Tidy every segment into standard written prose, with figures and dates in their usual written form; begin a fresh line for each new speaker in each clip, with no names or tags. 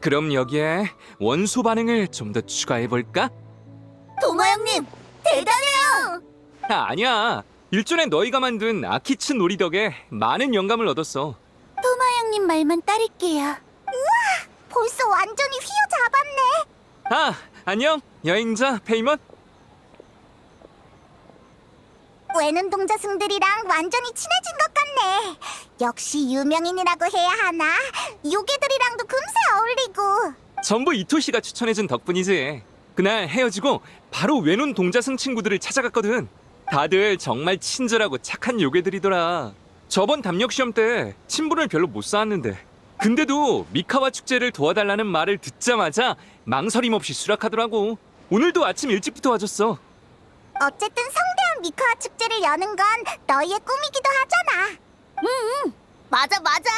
그럼 여기에 원소 반응을 좀 더 추가해볼까?
동아 형님, 대단해요!
아니야. 일전에 너희가 만든 아키츠 놀이 덕에 많은 영감을 얻었어.
토마 형님 말만 따를게요. 우와! 벌써 완전히 휘어잡았네!
아, 안녕. 여행자 페이먼.
외눈 동자승들이랑 완전히 친해진 것 같네. 역시 유명인이라고 해야 하나? 요괴들이랑도 금세 어울리고.
전부 이토시가 추천해준 덕분이지. 그날 헤어지고 바로 외눈 동자승 친구들을 찾아갔거든. 다들 정말 친절하고 착한 요괴들이더라. 저번 담력 시험 때 친분을 별로 못 쌓았는데 근데도 미카와 축제를 도와달라는 말을 듣자마자 망설임 없이 수락하더라고. 오늘도 아침 일찍부터 와줬어.
어쨌든 성대한 미카와 축제를 여는 건 너희의 꿈이기도 하잖아. 응, 맞아. 맞아.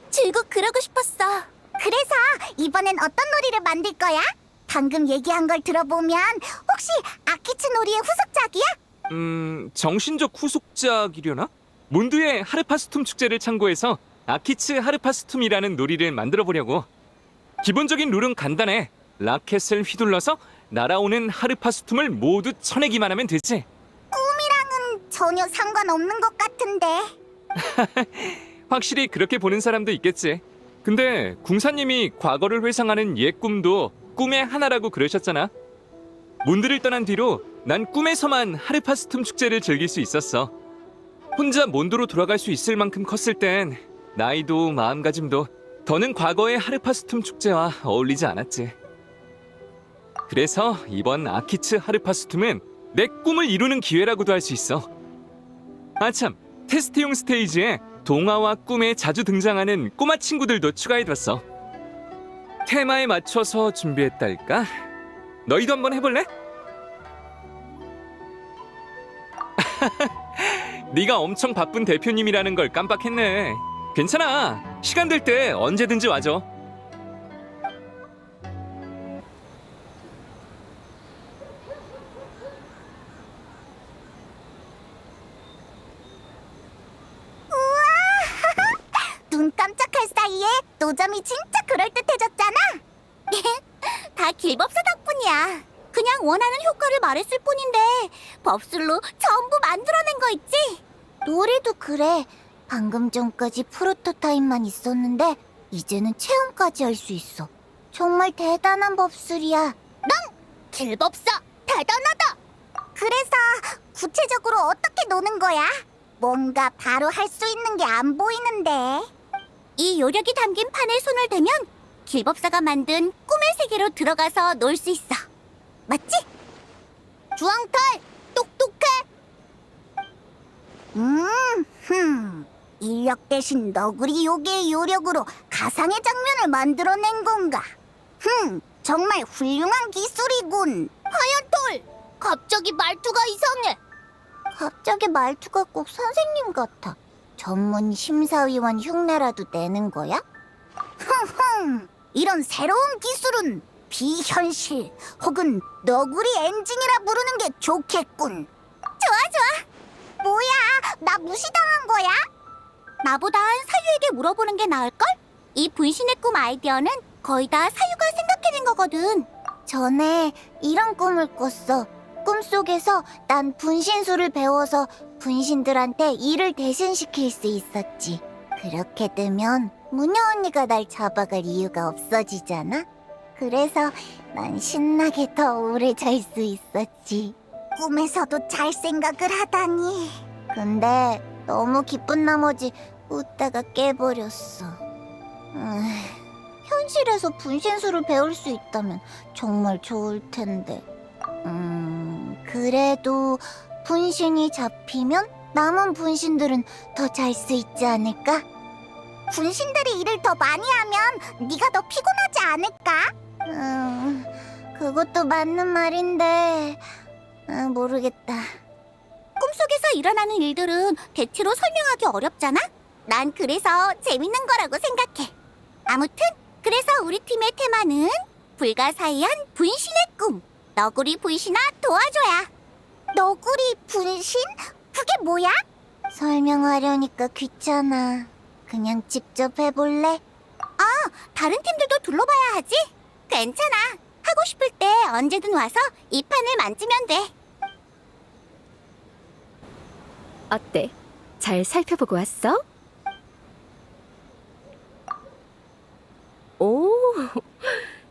즐겁 그러고 싶었어. 그래서 이번엔 어떤 놀이를 만들 거야? 방금 얘기한 걸 들어보면 혹시 아키츠 놀이의 후속작이야?
정신적 후속작이려나? 몬드의 하르파스툼 축제를 참고해서 아키츠 하르파스툼이라는 놀이를 만들어 보려고. 기본적인 룰은 간단해. 라켓을 휘둘러서 날아오는 하르파스툼을 모두 쳐내기만 하면 되지.
꿈이랑은 전혀 상관없는 것 같은데.
확실히 그렇게 보는 사람도 있겠지. 근데 궁사님이 과거를 회상하는 옛 꿈도 꿈의 하나라고 그러셨잖아. 몬드를 떠난 뒤로 난 꿈에서만 하르파스툼 축제를 즐길 수 있었어. 혼자 몬드로 돌아갈 수 있을 만큼 컸을 땐 나이도 마음가짐도 더는 과거의 하르파스툼 축제와 어울리지 않았지. 그래서 이번 아키츠 하르파스툼은 내 꿈을 이루는 기회라고도 할 수 있어. 아참, 테스트용 스테이지에 동화와 꿈에 자주 등장하는 꼬마 친구들도 추가해뒀어. 테마에 맞춰서 준비했달까? 너희도 한번 해볼래? 네가 엄청 바쁜 대표님이라는 걸 깜빡했네. 괜찮아. 시간 될 때 언제든지 와줘.
눈 깜짝할 사이에 노점이 진짜 그럴듯해졌잖아. 다 길법사 덕분이야. 그냥 원하는 효과를 말했을 뿐인데 법술로 전부 만들어낸 거 있지? 노래도 그래. 방금 전까지 프로토타입만 있었는데 이제는 체험까지 할 수 있어. 정말 대단한 법술이야. 길법사 대단하다. 그래서 구체적으로 어떻게 노는 거야? 뭔가 바로 할 수 있는 게 안 보이는데. 이 요력이 담긴 판에 손을 대면 길법사가 만든 꿈의 세계로 들어가서 놀 수 있어. 맞지? 주황탈 똑똑해. 인력 대신 너구리 요괴의 요력으로 가상의 장면을 만들어낸 건가? 정말 훌륭한 기술이군. 하얀톨, 갑자기 말투가 이상해. 갑자기 말투가 꼭 선생님 같아. 전문 심사위원 흉내라도 내는 거야? 이런 새로운 기술은 비현실 혹은 너구리 엔진이라 부르는 게 좋겠군. 좋아. 뭐야, 나 무시당한 거야? 나보단 사유에게 물어보는 게 나을걸? 이 분신의 꿈 아이디어는 거의 다 사유가 생각해낸 거거든. 전에 이런 꿈을 꿨어. 꿈속에서 난 분신술을 배워서 분신들한테 일을 대신시킬 수 있었지. 그렇게 되면 무녀 언니가 날 잡아갈 이유가 없어지잖아. 그래서 난 신나게 더 오래 잘 수 있었지. 꿈에서도 잘 생각을 하다니. 근데 너무 기쁜 나머지 웃다가 깨버렸어. 현실에서 분신술을 배울 수 있다면 정말 좋을 텐데. 그래도 분신이 잡히면 남은 분신들은 더 잘 수 있지 않을까? 분신들이 일을 더 많이 하면 네가 더 피곤하지 않을까? 그것도 맞는 말인데 모르겠다. 꿈속에서 일어나는 일들은 대체로 설명하기 어렵잖아? 난 그래서 재밌는 거라고 생각해. 아무튼 그래서 우리 팀의 테마는 불가사의한 분신의 꿈. 너구리 분신아 도와줘야. 너구리 분신? 그게 뭐야? 설명하려니까 귀찮아. 그냥 직접 해볼래? 다른 팀들도 둘러봐야 하지? 괜찮아. 하고 싶을 때 언제든 와서 이 판을 만지면 돼.
어때? 잘 살펴보고 왔어? 오,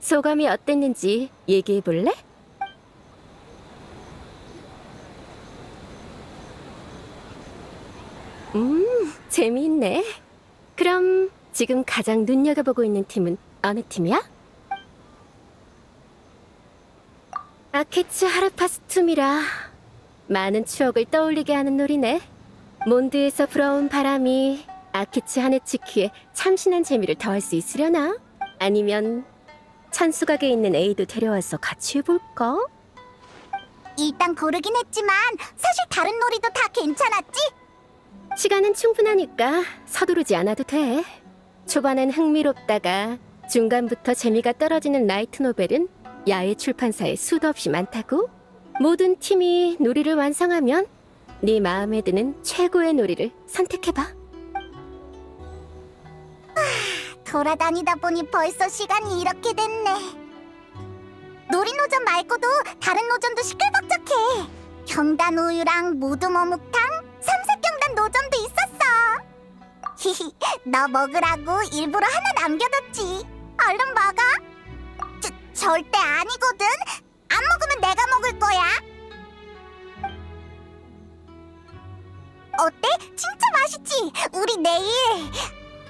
소감이 어땠는지 얘기해 볼래? 재미있네. 그럼 지금 가장 눈여겨보고 있는 팀은 어느 팀이야? 아케츠 하르파스툼이라 많은 추억을 떠올리게 하는 놀이네. 몬드에서 불어온 바람이 아케츠 하네츠키에 참신한 재미를 더할 수 있으려나? 아니면 천수각에 있는 에이도 데려와서 같이 해볼까?
일단 고르긴 했지만 사실 다른 놀이도 다 괜찮았지?
시간은 충분하니까 서두르지 않아도 돼. 초반엔 흥미롭다가 중간부터 재미가 떨어지는 라이트 노벨은 야외 출판사에 수도 없이 많다고. 모든 팀이 놀이를 완성하면 네 마음에 드는 최고의 놀이를 선택해봐.
돌아다니다 보니 벌써 시간이 이렇게 됐네. 놀이노전 말고도 다른 노전도 시끌벅적해. 경단 우유랑 모둠 어묵탕, 삼색경단 노점도 있었어. 히히, 너 먹으라고 일부러 하나 남겨뒀지. 얼른 먹어. 절대 아니거든. 안 먹으면 내가 먹을 거야. 어때? 진짜 맛있지? 우리 내일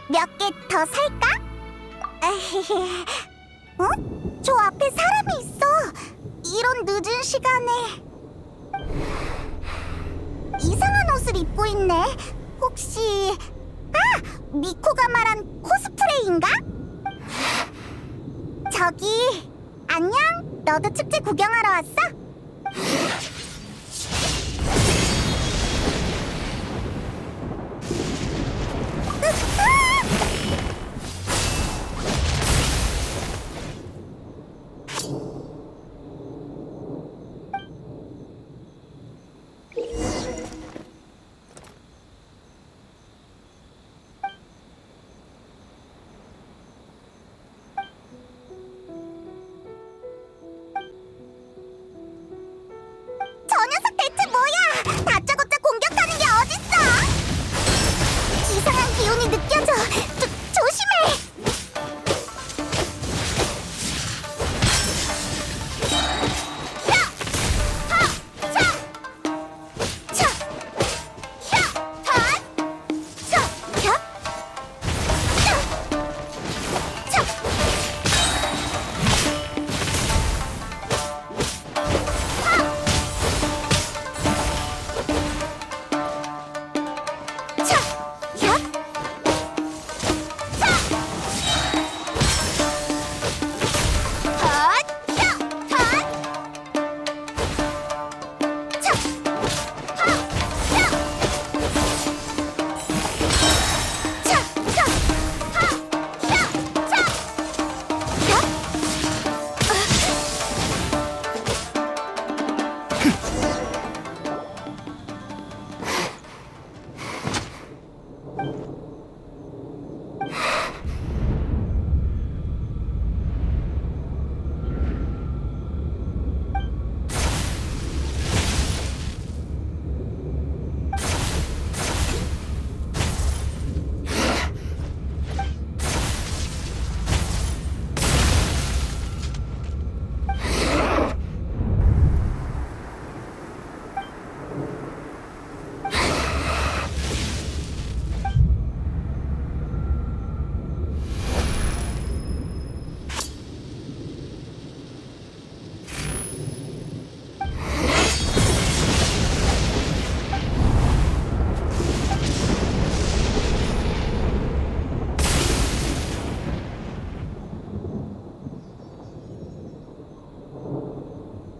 몇 개 더 살까? 어? 저 앞에 사람이 있어. 이런 늦은 시간에 이상한 옷을 입고 있네. 혹시 미코가 말한 코스프레인가? 저기 안녕. 너도 축제 구경하러 왔어? 저 녀석 대체 뭐야? 다짜고짜 공격하는 게 어딨어? 이상한 기운이 느껴져. 조심해.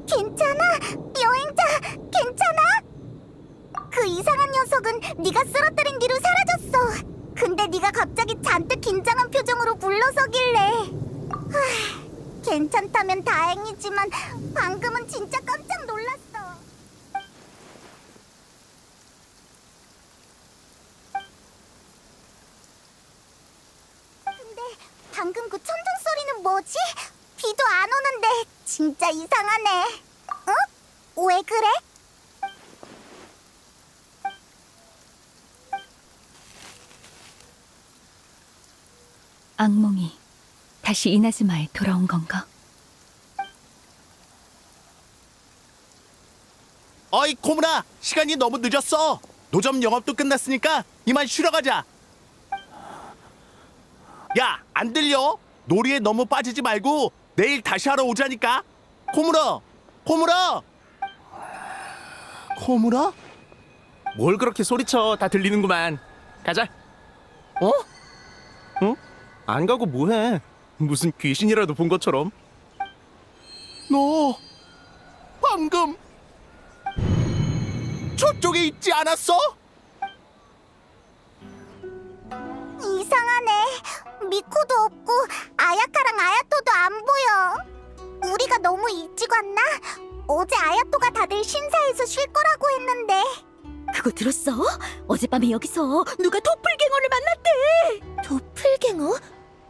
괜찮아? 여행자, 괜찮아? 그 이상한 녀석은 네가 쓰러뜨린 뒤로 사라졌어. 근데 네가 갑자기 잔뜩 긴장한 표정으로 물러서길래 괜찮다면 다행이지만 방금은 진짜 깜짝 놀랐어. 근데 뭐지? 비도 안 오는데 진짜 이상하네. 어? 왜 그래?
악몽이 다시 이나즈마에 돌아온 건가?
어이 코무라, 시간이 너무 늦었어. 노점 영업도 끝났으니까 이만 쉬러 가자. 야, 안 들려? 놀이에 너무 빠지지 말고 내일 다시 하러 오자니까. 코무라, 코무라, 코무라? 뭘 그렇게 소리쳐? 다 들리는구만. 가자. 어? 어? 안 가고 뭐해? 무슨 귀신이라도 본 것처럼. 너 방금 저쪽에 있지 않았어?
이상하네. 미코도 없고 아야카랑 아야토도 안 보여. 우리가 너무 일찍 왔나? 어제 아야토가 다들 신사에서 쉴 거라고 했는데.
그거 들었어? 어젯밤에 여기서 누가 도플갱어를 만났대.
도플갱어?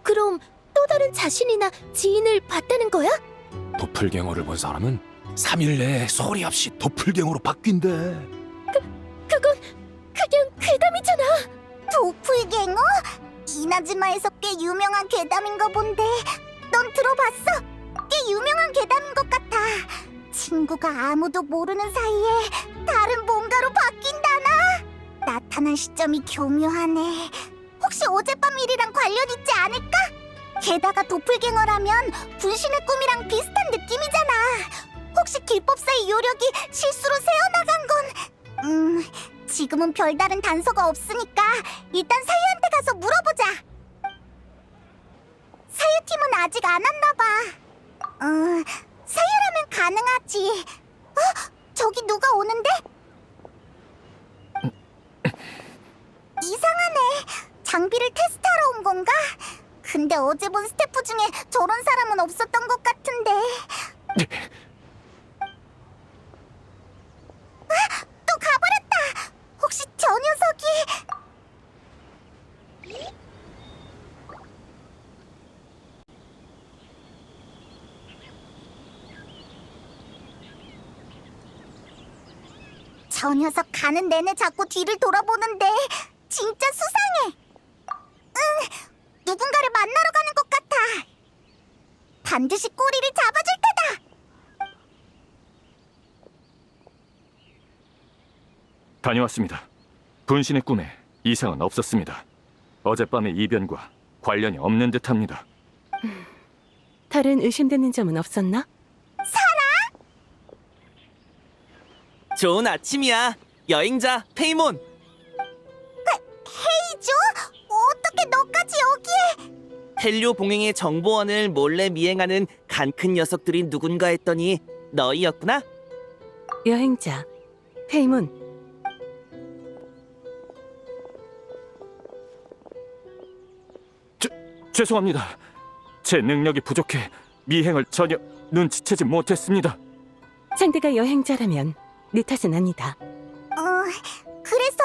그럼 또 다른 자신이나 지인을 봤다는 거야?
도플갱어를 본 사람은 3일 내에 소리 없이 도플갱어로 바뀐대.
그건 그냥 괴담이잖아.
도플갱어? 이나즈마에서 꽤 유명한 괴담인가 본데. 넌 들어봤어? 꽤 유명한 괴담인 것 같아. 친구가 아무도 모르는 사이에 다른 뭔가로 바뀐다나? 나타난 시점이 교묘하네. 혹시 어젯밤 일이랑 관련 있지 않을까? 게다가 도플갱어라면 분신의 꿈이랑 비슷한 느낌이잖아. 혹시 길법사의 요력이 실수로 새어나간 건... 지금은 별다른 단서가 없으니까 일단 사유한테 가서 물어보자. 사유팀은 아직 안 왔나 봐. 사유라면 가능하지. 저기 누가 오는데? 이상하네. 장비를 테스트하러 온 건가? 근데 어제 본 스태프 중에 저런 사람은 없었던 것 같은데. 또 가버렸다. 혹시 저 녀석이... 저 녀석 가는 내내 자꾸 뒤를 돌아보는데 진짜 수상해. 누군가를 만나러 가는 것 같아. 반드시 꼬리를 잡아줄 테다.
다녀왔습니다. 분신의 꿈에 이상은 없었습니다. 어젯밤의 이변과 관련이 없는 듯합니다.
다른 의심되는 점은 없었나?
좋은 아침이야. 여행자 페이몬.
헤이조? 어떻게 너까지 여기에?
텔료 봉행의 정보원을 몰래 미행하는 간 큰 녀석들이 누군가 했더니 너희였구나.
여행자 페이몬.
죄송합니다. 제 능력이 부족해 미행을 전혀 눈치채지 못했습니다.
상대가 여행자라면 네 탓은 아니다.
그래서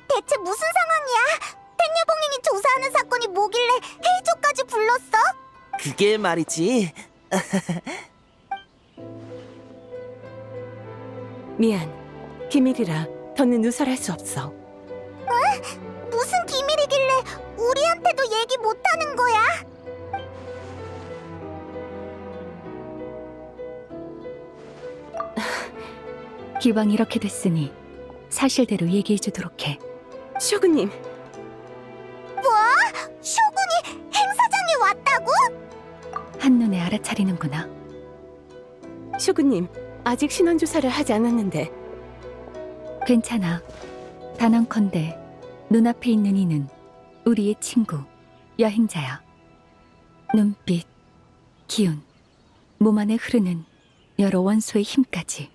대체 무슨 상황이야? 탱녀봉인이 조사하는 사건이 뭐길래 헤이조까지 불렀어?
그게 말이지.
미안. 비밀이라 더는 누설할 수 없어.
무슨 비밀이길래 우리한테도 얘기 못하는 거야?
기왕 이렇게 됐으니 사실대로 얘기해주도록 해.
쇼군님,
뭐? 쇼군이 행사장에 왔다고?
한눈에 알아차리는구나.
쇼군님 아직 신원 조사를 하지 않았는데.
괜찮아. 단언컨대 눈앞에 있는 이는 우리의 친구, 여행자야. 눈빛, 기운, 몸 안에 흐르는 여러 원소의 힘까지.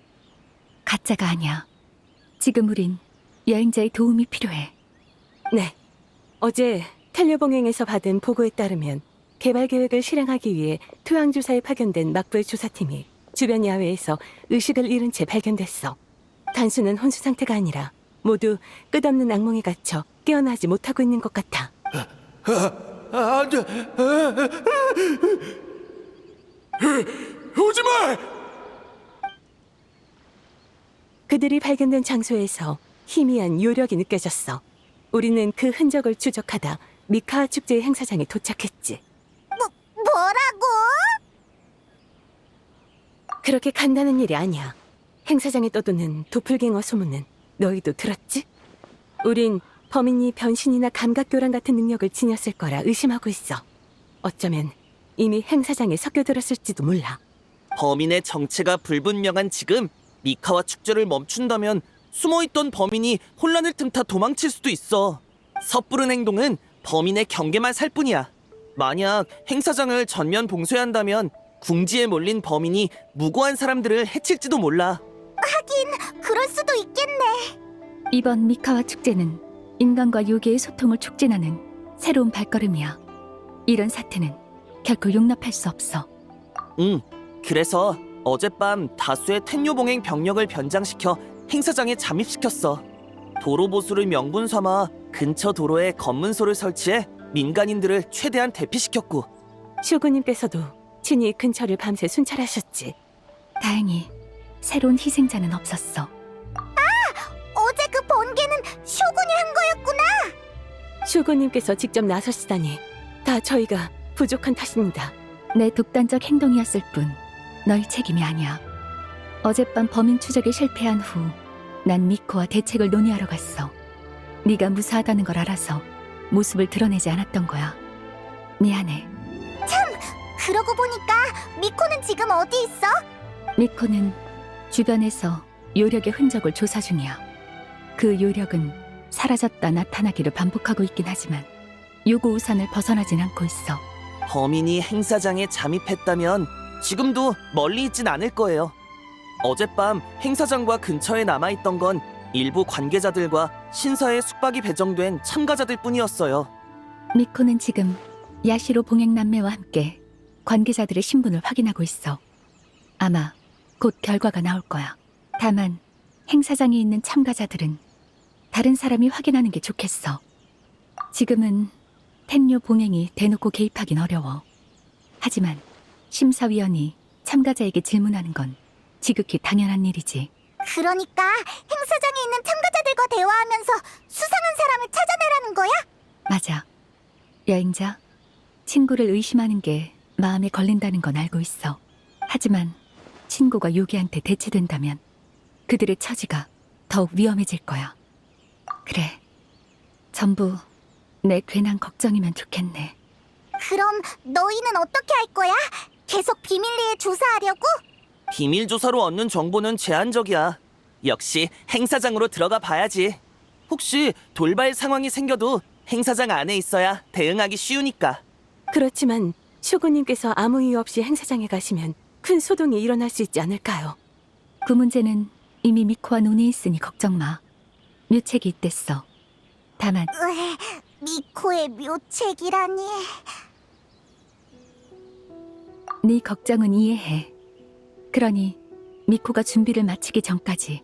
가짜가 아니야. 지금 우린 여행자의 도움이 필요해.
네. 어제 텔레봉행에서 받은 보고에 따르면 개발 계획을 실행하기 위해 토양조사에 파견된 막부의 조사팀이 주변 야외에서 의식을 잃은 채 발견됐어. 단순한 혼수 상태가 아니라 모두 끝없는 악몽에 갇혀 깨어나지 못하고 있는 것 같아.
오지마!
그들이 발견된 장소에서 희미한 요력이 느껴졌어. 우리는 그 흔적을 추적하다 미카와 축제 행사장에 도착했지.
뭐라고?
그렇게 간단한 일이 아니야. 행사장에 떠도는 도플갱어 소문은 너희도 들었지? 우린 범인이 변신이나 감각교란 같은 능력을 지녔을 거라 의심하고 있어. 어쩌면 이미 행사장에 섞여들었을지도 몰라.
범인의 정체가 불분명한 지금 미카와 축제를 멈춘다면 숨어있던 범인이 혼란을 틈타 도망칠 수도 있어. 섣부른 행동은 범인의 경계만 살 뿐이야. 만약 행사장을 전면 봉쇄한다면 궁지에 몰린 범인이 무고한 사람들을 해칠지도 몰라.
그럴 수도 있겠네.
이번 미카와 축제는 인간과 요괴의 소통을 촉진하는 새로운 발걸음이야. 이런 사태는 결코 용납할 수 없어.
그래서 어젯밤 다수의 텐요봉행 병력을 변장시켜 행사장에 잠입시켰어. 도로 보수를 명분 삼아 근처 도로에 검문소를 설치해 민간인들을 최대한 대피시켰고.
쇼구님께서도 친히 근처를 밤새 순찰하셨지.
다행히 새로운 희생자는 없었어.
어제 그 번개는 쇼군이 한 거였구나.
쇼구님께서 직접 나서시다니 다 저희가 부족한 탓입니다.
내 독단적 행동이었을 뿐 너희 책임이 아니야. 어젯밤 범인 추적에 실패한 후 난 미코와 대책을 논의하러 갔어. 네가 무사하다는 걸 알아서 모습을 드러내지 않았던 거야. 미안해.
그러고 보니까 미코는 지금 어디 있어?
미코는 주변에서 요력의 흔적을 조사 중이야. 그 요력은 사라졌다 나타나기를 반복하고 있긴 하지만 요구 우산을 벗어나진 않고 있어.
범인이 행사장에 잠입했다면 지금도 멀리 있진 않을 거예요. 어젯밤 행사장과 근처에 남아있던 건 일부 관계자들과 신사에 숙박이 배정된 참가자들 뿐이었어요.
미코는 지금 야시로 봉행 남매와 함께 관계자들의 신분을 확인하고 있어. 아마 곧 결과가 나올 거야. 다만 행사장에 있는 참가자들은 다른 사람이 확인하는 게 좋겠어. 지금은 텐요 봉행이 대놓고 개입하긴 어려워. 하지만 심사위원이 참가자에게 질문하는 건 지극히 당연한 일이지.
그러니까 행사장에 있는 참가자들과 대화하면서 수상한 사람을 찾아내라는 거야?
맞아. 여행자, 친구를 의심하는 게 마음에 걸린다는 건 알고 있어. 하지만 친구가 요괴한테 대체된다면 그들의 처지가 더욱 위험해질 거야. 그래. 전부 내 괜한 걱정이면 좋겠네.
그럼 너희는 어떻게 할 거야? 계속 비밀리에 조사하려고?
비밀 조사로 얻는 정보는 제한적이야. 역시 행사장으로 들어가 봐야지. 혹시 돌발 상황이 생겨도 행사장 안에 있어야 대응하기 쉬우니까.
그렇지만 쇼구님께서 아무 이유 없이 행사장에 가시면 큰 소동이 일어날 수 있지 않을까요?
그 문제는 이미 미코와 논의했으니 걱정 마. 묘책이 있댔어. 다만
미코의 묘책이라니.
네 걱정은 이해해. 그러니 미코가 준비를 마치기 전까지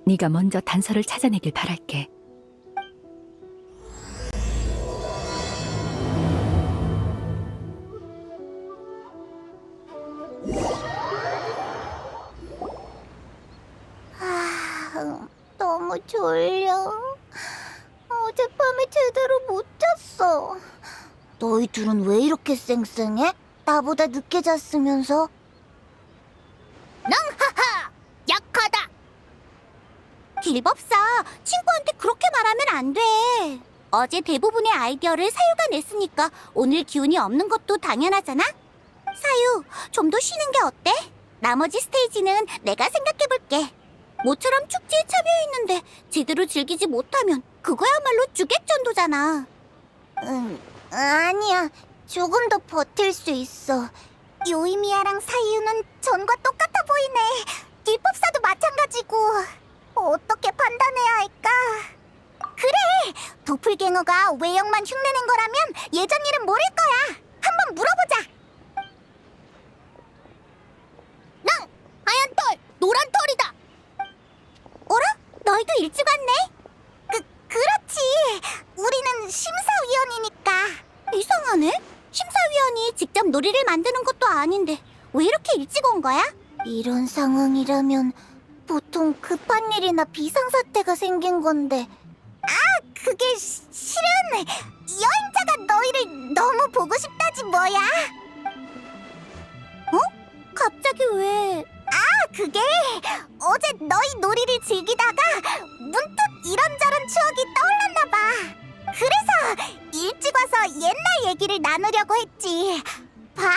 네가 먼저 단서를 찾아내길 바랄게.
너무 졸려. 어젯밤에 제대로 못 잤어. 너희 둘은 왜 이렇게 쌩쌩해? 나보다 늦게 잤으면서. 낭하하! 약하다! 길법사, 친구한테 그렇게 말하면 안 돼. 어제 대부분의 아이디어를 사유가 냈으니까 오늘 기운이 없는 것도 당연하잖아? 사유, 좀 더 쉬는 게 어때? 나머지 스테이지는 내가 생각해볼게. 모처럼 축제에 참여했는데 제대로 즐기지 못하면 그거야말로 주객전도잖아. 아니야. 조금 더 버틸 수 있어. 요이미야랑 사이유는 전과 똑같아 보이네. 길법사도 마찬가지고. 어떻게 판단해야 할까? 그래! 도플갱어가 외형만 흉내낸 거라면 예전 일은 모를 거야. 한번 물어보자. 랑! 하얀 털! 노란 털이다! 어라? 너희도 일찍 왔네? 그렇지. 우리는 심사위원이니까. 이상하네. 심사위원이 직접 놀이를 만드는 것도 아닌데 왜 이렇게 일찍 온 거야? 이런 상황이라면 보통 급한 일이나 비상사태가 생긴 건데. 그게 실은 여행자가 너희를 너무 보고 싶다지 뭐야. 갑자기 왜? 그게 어제 너희 놀이를 즐기다가 문득 이런저런 추억이 떠올랐나 봐. 그래서 일찍 와서 옛날 얘기를 나누려고 했지. 봐,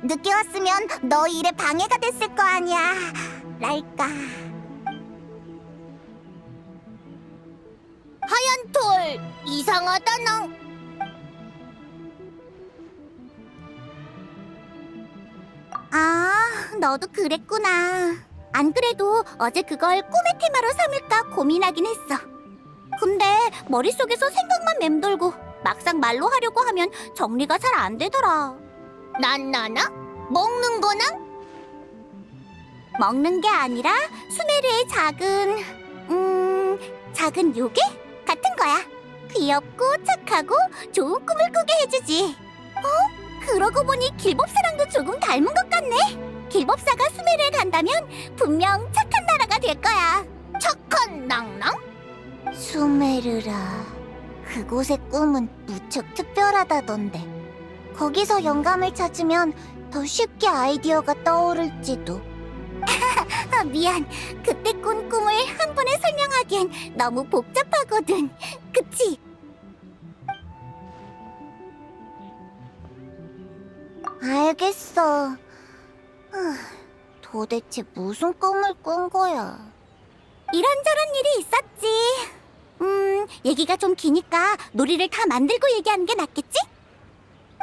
늦게 왔으면 너희 일에 방해가 됐을 거 아니야. 랄까. 하얀 털, 이상하다 너. 너도 그랬구나. 안 그래도 어제 그걸 꿈의 테마로 삼을까 고민하긴 했어. 근데 머릿속에서 생각만 맴돌고 막상 말로 하려고 하면 정리가 잘 안 되더라. 나나? 먹는 거나? 먹는 게 아니라 수메르의 작은 요괴 같은 거야. 귀엽고 착하고 좋은 꿈을 꾸게 해주지. 그러고 보니 길법사랑도 조금 닮은 것 같네. 길법사가 수메르에 간다면 분명 착한 나라가 될 거야. 착한 낭낭? 수메르라. 그곳의 꿈은 무척 특별하다던데. 거기서 영감을 찾으면 더 쉽게 아이디어가 떠오를지도. 미안. 그때 꾼 꿈을 한 번에 설명하기엔 너무 복잡하거든. 그치? 알겠어. 도대체 무슨 꿈을 꾼 거야? 이런저런 일이 있었지. 얘기가 좀 기니까 놀이를 다 만들고 얘기하는 게 낫겠지?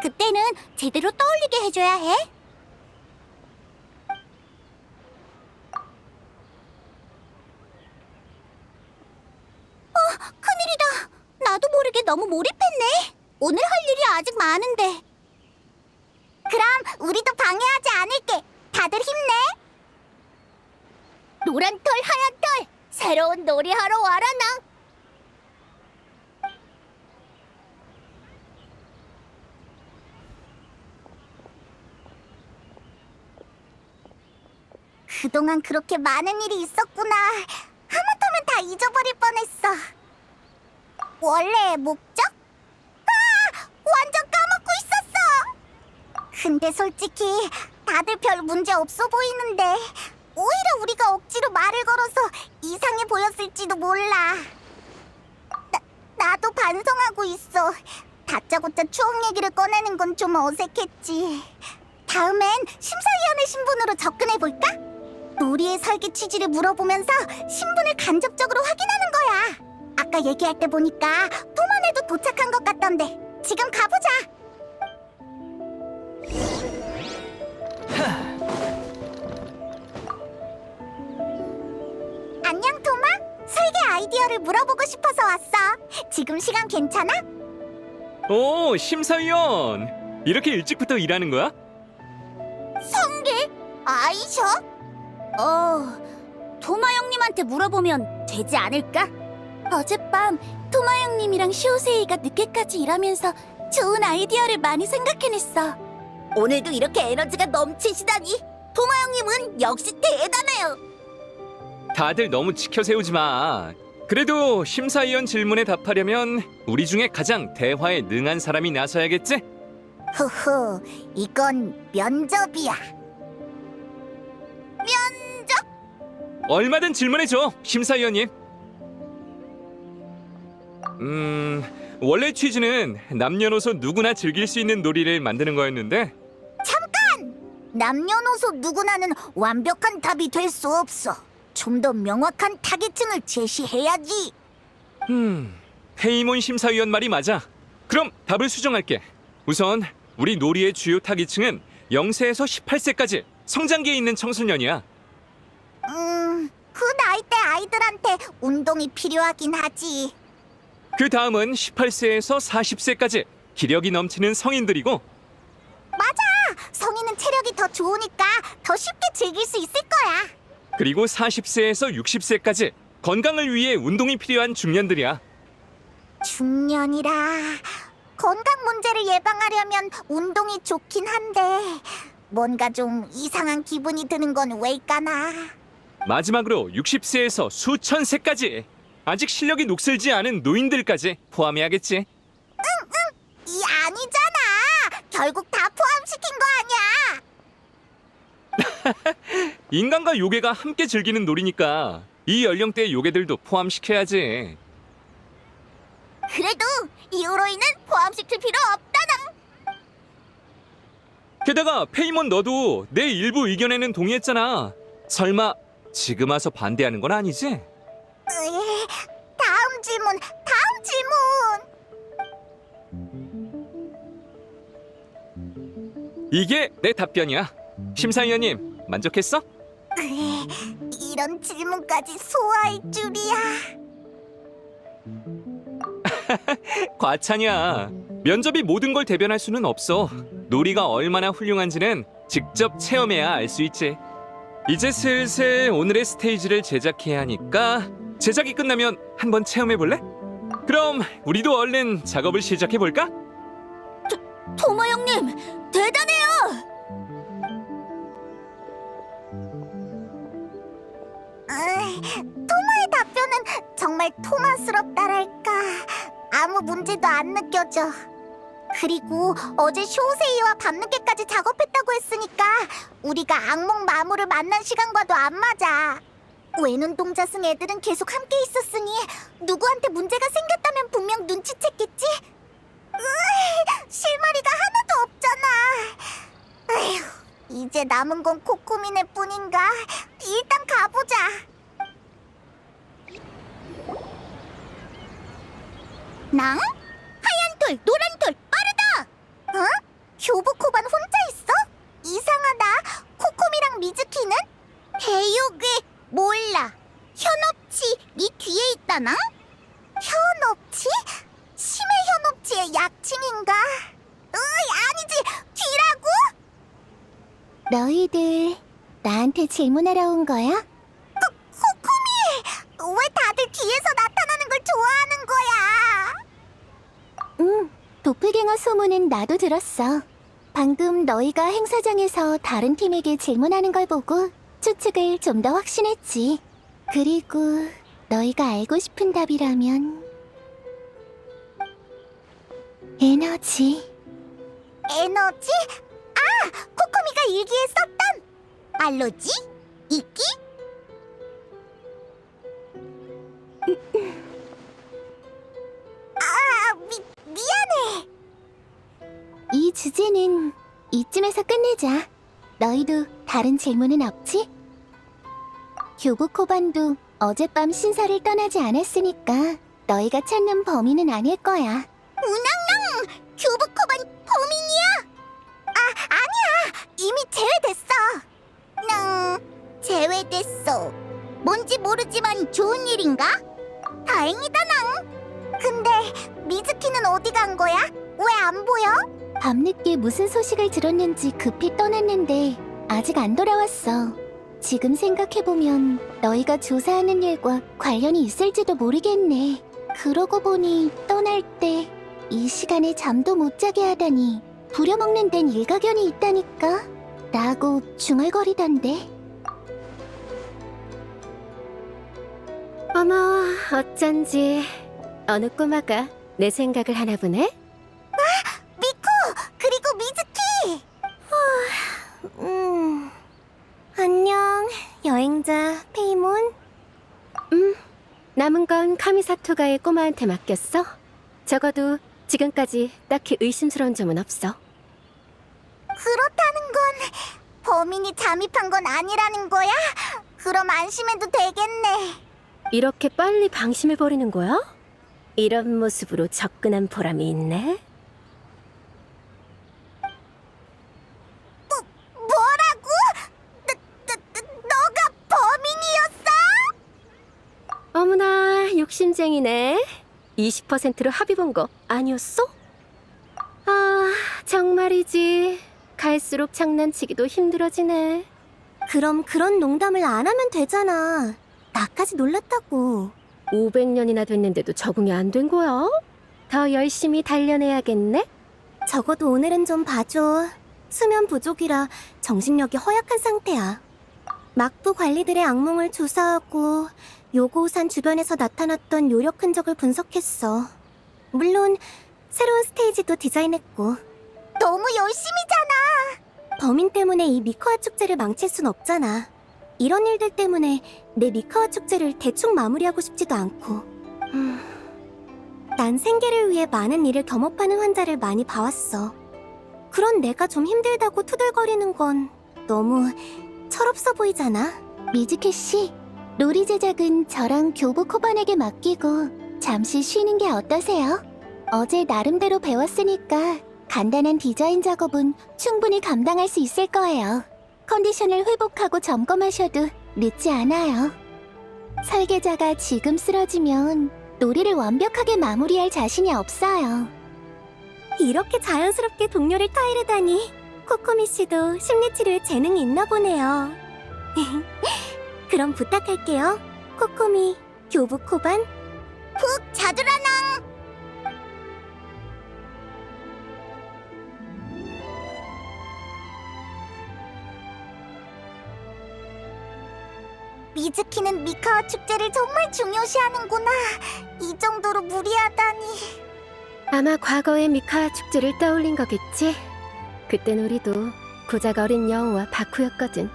그때는 제대로 떠올리게 해줘야 해. 큰일이다. 나도 모르게 너무 몰입했네. 오늘 할 일이 아직 많은데. 그럼 우리도 방해하지 않을게. 다들 힘내. 노란 털, 하얀 털, 새로운 놀이하러 와라 나. 그동안 그렇게 많은 일이 있었구나. 하마터면 다 잊어버릴 뻔했어. 원래의 목적? 완전 까먹고 있었어. 근데 솔직히 다들 별 문제 없어 보이는데 오히려 우리가 억지로 말을 걸어서 이상해 보였을지도 몰라. 나도 반성하고 있어. 다짜고짜 추억 얘기를 꺼내는 건 좀 어색했지. 다음엔 심사위원의 신분으로 접근해볼까? 놀이의 설계 취지를 물어보면서 신분을 간접적으로 확인하는 거야. 아까 얘기할 때 보니까 토만에도 도착한 것 같던데. 지금 가보자. 안녕 토마. 설계 아이디어를 물어보고 싶어서 왔어. 지금 시간 괜찮아?
오, 심사위원. 이렇게 일찍부터 일하는 거야?
성게? 아이셔? 토마 형님한테 물어보면 되지 않을까? 어젯밤 토마 형님이랑 시오세이가 늦게까지 일하면서 좋은 아이디어를 많이 생각해냈어. 오늘도 이렇게 에너지가 넘치시다니 토마 형님은 역시 대단해요.
다들 너무 지켜세우지 마. 그래도 심사위원 질문에 답하려면 우리 중에 가장 대화에 능한 사람이 나서야겠지?
후후, 이건 면접이야.
얼마든 질문해줘, 심사위원님. 원래 취지는 남녀노소 누구나 즐길 수 있는 놀이를 만드는 거였는데
남녀노소 누구나는 완벽한 답이 될 수 없어. 좀 더 명확한 타겟층을 제시해야지.
페이몬 심사위원 말이 맞아. 그럼 답을 수정할게. 우선 우리 놀이의 주요 타깃층은 0세에서 18세까지 성장기에 있는 청소년이야.
그 나이대 아이들한테 운동이 필요하긴 하지.
그 다음은 18세에서 40세까지 기력이 넘치는 성인들이고,
맞아! 성인은 체력이 더 좋으니까 더 쉽게 즐길 수 있을 거야.
그리고 40세에서 60세까지 건강을 위해 운동이 필요한 중년들이야.
중년이라 건강 문제를 예방하려면 운동이 좋긴 한데 뭔가 좀 이상한 기분이 드는 건 왜일까나?
마지막으로 60세에서 수천 세까지 아직 실력이 녹슬지 않은 노인들까지 포함해야겠지.
이 아니잖아. 결국 다 포함시킨 거 아니야.
인간과 요괴가 함께 즐기는 놀이니까 이 연령대의 요괴들도 포함시켜야지.
그래도 이후로이는 포함시킬 필요 없다나.
게다가 페이몬 너도 내 일부 의견에는 동의했잖아. 설마 지금 와서 반대하는 건 아니지?
다음 질문.
이게 내 답변이야. 심사위원님 만족했어?
이런 질문까지 소화할 줄이야.
과찬이야. 면접이 모든 걸 대변할 수는 없어. 놀이가 얼마나 훌륭한지는 직접 체험해야 알 수 있지. 이제 슬슬 오늘의 스테이지를 제작해야 하니까 제작이 끝나면 한번 체험해 볼래? 그럼 우리도 얼른 작업을 시작해 볼까?
토마 형님, 대단해요. 토마의 답변은 정말 토마스럽다랄까. 아무 문제도 안 느껴져. 그리고 어제 쇼세이와 밤늦게까지 작업했다고 했으니까 우리가 악몽 마무를 만난 시간과도 안 맞아. 외눈동자 승 애들은 계속 함께 있었으니 누구한테 문제가 생겼다면 분명 눈치챘겠지? 실마리가 하나도 없잖아. 에휴, 이제 남은 건 코코미네 뿐인가? 일단 가보자. 낭? 하얀 돌, 노란 돌, 빠르다! 어? 효부코반 혼자 있어? 이상하다. 코코미랑 미즈키는? 대요괴 몰라. 현업치 네 뒤에 있다나? 현업치? 심해 현업치의 약칭인가? 아니지! 뒤라고? 너희들 나한테 질문하러 온 거야? 코코미! 왜 다들 뒤에서 나타나는 걸 좋아하는 거야? 도플갱어 소문은 나도 들었어. 방금 너희가 행사장에서 다른 팀에게 질문하는 걸 보고 추측을 좀 더 확신했지. 그리고 너희가 알고 싶은 답이라면 에너지. 에너지? 아! 코코미가 일기에 썼던 알로지? 이끼? 미안해. 이 주제는 이쯤에서 끝내자. 너희도 다른 질문은 없지? 교부코반도 어젯밤 신사를 떠나지 않았으니까 너희가 찾는 범인은 아닐 거야. 우낭랑! 교부코반 범인이야? 아니야. 이미 제외됐어. 제외됐어. 뭔지 모르지만 좋은 일인가? 다행이다, 낭. 근데 미즈키는 어디 간 거야? 왜 안 보여? 밤늦게 무슨 소식을 들었는지 급히 떠났는데 아직 안 돌아왔어. 지금 생각해보면 너희가 조사하는 일과 관련이 있을지도 모르겠네. 그러고 보니 떠날 때 이 시간에 잠도 못 자게 하다니 부려먹는 데는 일가견이 있다니까? 라고 중얼거리던데.
어머, 어쩐지 어느 꼬마가 내 생각을 하나 보네?
미코! 그리고 미즈키! 안녕, 여행자 페이몬.
남은 건 카미사토가의 꼬마한테 맡겼어. 적어도 지금까지 딱히 의심스러운 점은 없어.
그렇다는 건 범인이 잠입한 건 아니라는 거야? 그럼 안심해도 되겠네.
이렇게 빨리 방심을 버리는 거야? 이런 모습으로 접근한 보람이 있네.
뭐라고? 너가 범인이었어?
어머나, 욕심쟁이네. 20%로 합의 본 거 아니었어? 아, 정말이지. 갈수록 장난치기도 힘들어지네.
그럼 그런 농담을 안 하면 되잖아. 나까지 놀랐다고.
500년이나 됐는데도 적응이 안 된 거야? 더 열심히 단련해야겠네?
적어도 오늘은 좀 봐줘. 수면 부족이라 정신력이 허약한 상태야. 막부 관리들의 악몽을 조사하고 요고우산 주변에서 나타났던 요력 흔적을 분석했어. 물론 새로운 스테이지도 디자인했고. 너무 열심히잖아. 범인 때문에 이 미카와 축제를 망칠 순 없잖아. 이런 일들 때문에 내 미카와 축제를 대충 마무리하고 싶지도 않고. 난 생계를 위해 많은 일을 겸업하는 환자를 많이 봐왔어. 그런 내가 좀 힘들다고 투덜거리는 건 너무 철없어 보이잖아. 미즈키 씨, 놀이 제작은 저랑 교부 코반에게 맡기고 잠시 쉬는 게 어떠세요? 어제 나름대로 배웠으니까 간단한 디자인 작업은 충분히 감당할 수 있을 거예요. 컨디션을 회복하고 점검하셔도 늦지 않아요. 설계자가 지금 쓰러지면 놀이를 완벽하게 마무리할 자신이 없어요. 이렇게 자연스럽게 동료를 타이르다니 코코미 씨도 심리치료에 재능이 있나 보네요. 그럼 부탁할게요. 코코미, 교부 코반. 푹 자두라낭. 미즈키는 미카와 축제를 정말 중요시하는구나. 이 정도로 무리하다니.
아마 과거의 미카 축제를 떠올린 거겠지? 그땐 우리도 고작 어린 여우와 바쿠였거든.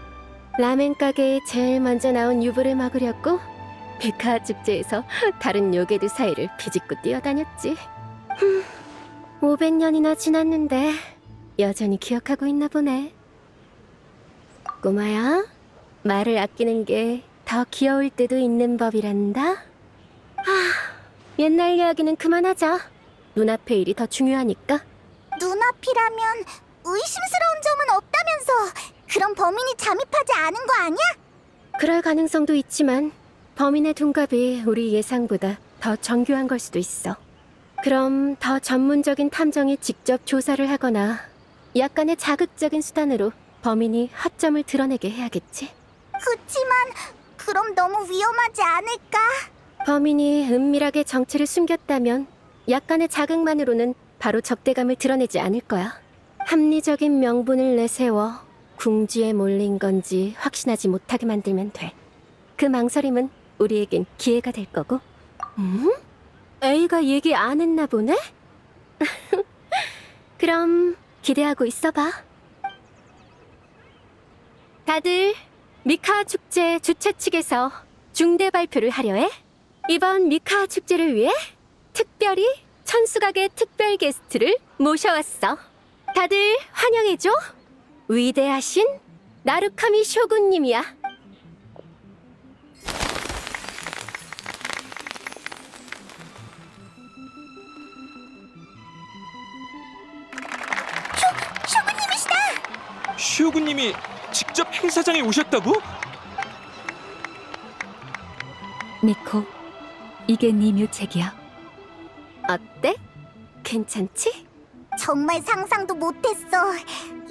라멘 가게에 제일 먼저 나온 유부를 먹으려고 미카 축제에서 다른 요괴들 사이를 비집고 뛰어다녔지. 500년이나 지났는데 여전히 기억하고 있나 보네. 꼬마야, 말을 아끼는 게 더 귀여울 때도 있는 법이란다. 옛날 이야기는 그만하자. 눈앞의 일이 더 중요하니까.
눈앞이라면 의심스러운 점은 없다면서. 그럼 범인이 잠입하지 않은 거 아니야?
그럴 가능성도 있지만 범인의 둔갑이 우리 예상보다 더 정교한 걸 수도 있어. 그럼 더 전문적인 탐정이 직접 조사를 하거나 약간의 자극적인 수단으로 범인이 허점을 드러내게 해야겠지.
그치만 그럼 너무 위험하지 않을까?
범인이 은밀하게 정체를 숨겼다면 약간의 자극만으로는 바로 적대감을 드러내지 않을 거야. 합리적인 명분을 내세워 궁지에 몰린 건지 확신하지 못하게 만들면 돼. 그 망설임은 우리에겐 기회가 될 거고. A가 얘기 안 했나 보네? 그럼 기대하고 있어봐. 다들 미카 축제 주최 측에서 중대 발표를 하려 해. 이번 미카 축제를 위해 특별히 천수각의 특별 게스트를 모셔왔어. 다들 환영해줘. 위대하신 나루카미 쇼군님이야.
쇼군님이시다!
쇼군님이 직접 행사장에 오셨다고?
미코, 이게 네 묘책이야.
어때? 괜찮지?
정말 상상도 못했어.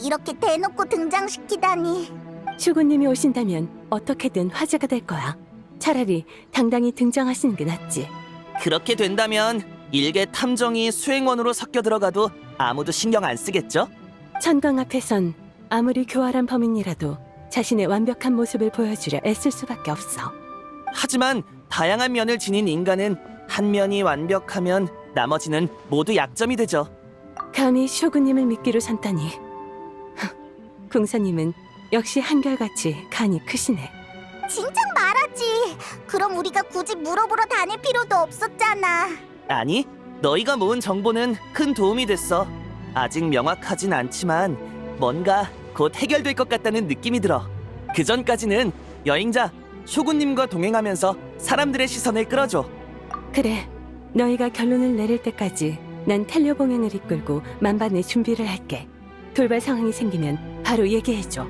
이렇게 대놓고 등장시키다니.
슈고님이 오신다면 어떻게든 화제가 될 거야. 차라리 당당히 등장하시는 게 낫지.
그렇게 된다면 일개 탐정이 수행원으로 섞여 들어가도 아무도 신경 안 쓰겠죠?
천강 앞에선 아무리 교활한 범인이라도 자신의 완벽한 모습을 보여주려 애쓸 수밖에 없어.
하지만 다양한 면을 지닌 인간은 한 면이 완벽하면 나머지는 모두 약점이 되죠.
감히 쇼군님을 믿기로 산다니. 궁사님은 역시 한결같이 간이 크시네.
진작 말하지. 그럼 우리가 굳이 물어보러 다닐 필요도 없었잖아.
아니, 너희가 모은 정보는 큰 도움이 됐어. 아직 명확하진 않지만 뭔가 곧 해결될 것 같다는 느낌이 들어. 그 전까지는 여행자 쇼군님과 동행하면서 사람들의 시선을 끌어줘.
그래, 너희가 결론을 내릴 때까지 난 텔레 봉행을 이끌고 만반의 준비를 할게. 돌발 상황이 생기면 바로 얘기해줘.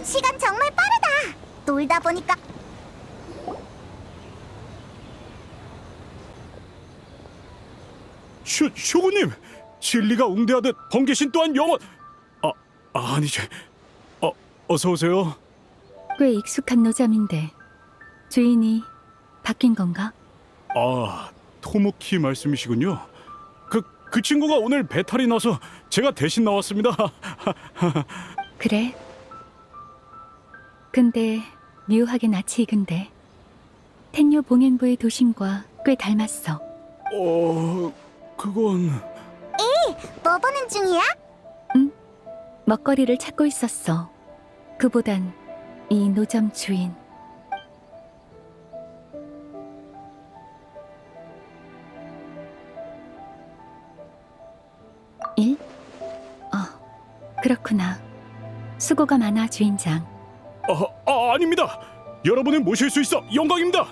시간 정말 빠르다. 놀다 보니까
쇼구님, 진리가 웅대하듯 번개신 또한 영원. 아니지. 어서 오세요.
꽤 익숙한 노점인데 주인이 바뀐 건가?
토모키 말씀이시군요. 그 친구가 오늘 배탈이 나서 제가 대신 나왔습니다.
그래. 근데 묘하게 낯이 익은데 텐요 봉행부의 도심과 꽤 닮았어.
그건...
뭐 보는 중이야?
먹거리를 찾고 있었어. 그보단 이 노점 주인. 일? 그렇구나. 수고가 많아, 주인장.
아닙니다. 여러분을 모실 수 있어 영광입니다.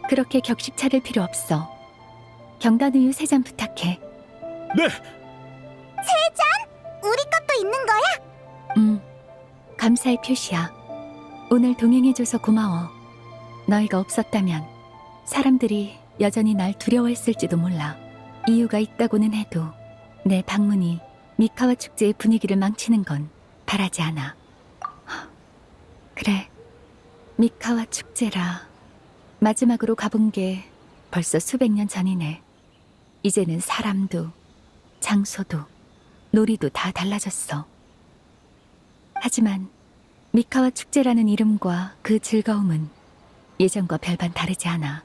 그렇게 격식 차릴 필요 없어. 경단우유 3잔 부탁해.
네.
우리 것도 있는 거야?
감사의 표시야. 오늘 동행해줘서 고마워. 너희가 없었다면 사람들이 여전히 날 두려워했을지도 몰라. 이유가 있다고는 해도 내 방문이 미카와 축제의 분위기를 망치는 건 바라지 않아. 그래, 미카와 축제라. 마지막으로 가본 게 벌써 수백 년 전이네. 이제는 사람도 장소도 놀이도 다 달라졌어. 하지만 미카와 축제라는 이름과 그 즐거움은 예전과 별반 다르지 않아.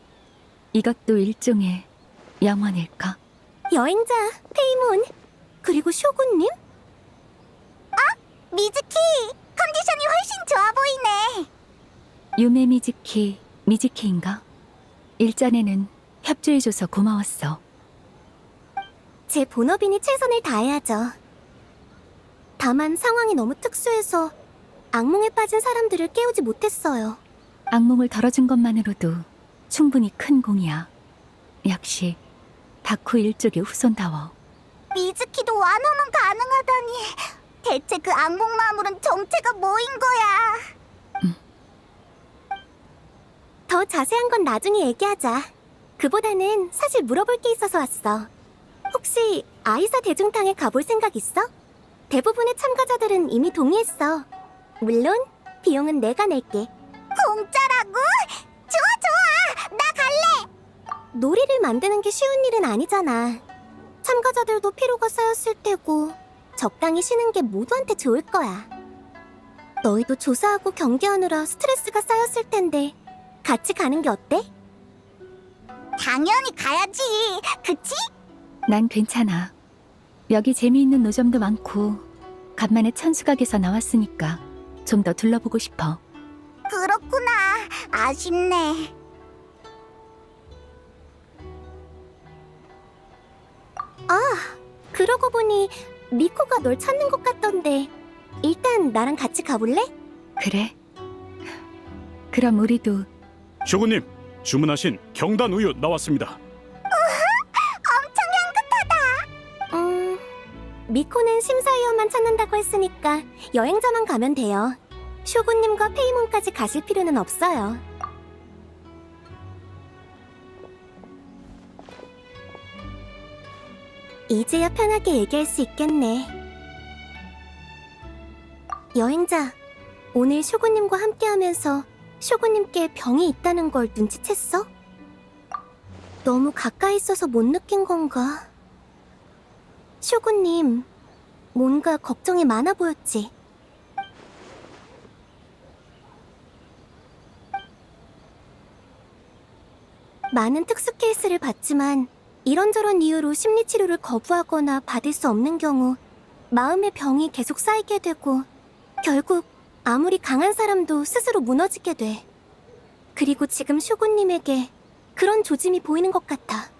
이것도 일종의 영원일까?
여행자, 페이몬, 그리고 쇼군님? 미즈키! 컨디션이 훨씬 좋아 보이네.
유메 미즈키인가? 일전에는 협조해줘서 고마웠어.
제 본업이니 최선을 다해야죠. 다만 상황이 너무 특수해서 악몽에 빠진 사람들을 깨우지 못했어요.
악몽을 덜어준 것만으로도 충분히 큰 공이야. 역시 다쿠 일족의 후손다워.
미즈키도 완화만 가능하다니. 대체 그 악몽 마물은 정체가 뭐인 거야? 더 자세한 건 나중에 얘기하자. 그보다는 사실 물어볼 게 있어서 왔어. 혹시 아이사 대중탕에 가볼 생각 있어? 대부분의 참가자들은 이미 동의했어. 물론 비용은 내가 낼게. 공짜라고? 좋아! 나 갈래! 놀이를 만드는 게 쉬운 일은 아니잖아. 참가자들도 피로가 쌓였을 테고 적당히 쉬는 게 모두한테 좋을 거야. 너희도 조사하고 경기하느라 스트레스가 쌓였을 텐데 같이 가는 게 어때? 당연히 가야지, 그치?
난 괜찮아. 여기 재미있는 노점도 많고 간만에 천수각에서 나왔으니까 좀 더 둘러보고 싶어.
그렇구나. 아쉽네. 그러고 보니 미코가 널 찾는 것 같던데 일단 나랑 같이 가볼래?
그래? 그럼 우리도
쇼구님, 주문하신 경단 우유 나왔습니다.
미코는 심사위원만 찾는다고 했으니까 여행자만 가면 돼요. 쇼군님과 페이몬까지 가실 필요는 없어요. 이제야 편하게 얘기할 수 있겠네. 여행자, 오늘 쇼군님과 함께하면서 쇼군님께 병이 있다는 걸 눈치챘어? 너무 가까이 있어서 못 느낀 건가? 쇼군님, 뭔가 걱정이 많아 보였지? 많은 특수 케이스를 봤지만 이런저런 이유로 심리치료를 거부하거나 받을 수 없는 경우 마음의 병이 계속 쌓이게 되고 결국 아무리 강한 사람도 스스로 무너지게 돼. 그리고 지금 쇼군님에게 그런 조짐이 보이는 것 같아.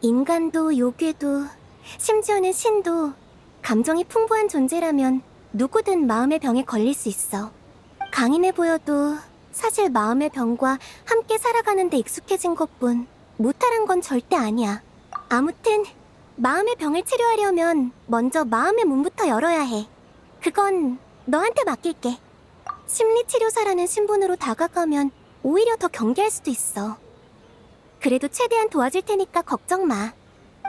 인간도 요괴도 심지어는 신도 감정이 풍부한 존재라면 누구든 마음의 병에 걸릴 수 있어. 강인해 보여도 사실 마음의 병과 함께 살아가는 데 익숙해진 것뿐 무탈한 건 절대 아니야. 아무튼 마음의 병을 치료하려면 먼저 마음의 문부터 열어야 해. 그건 너한테 맡길게. 심리치료사라는 신분으로 다가가면 오히려 더 경계할 수도 있어. 그래도 최대한 도와줄 테니까 걱정 마.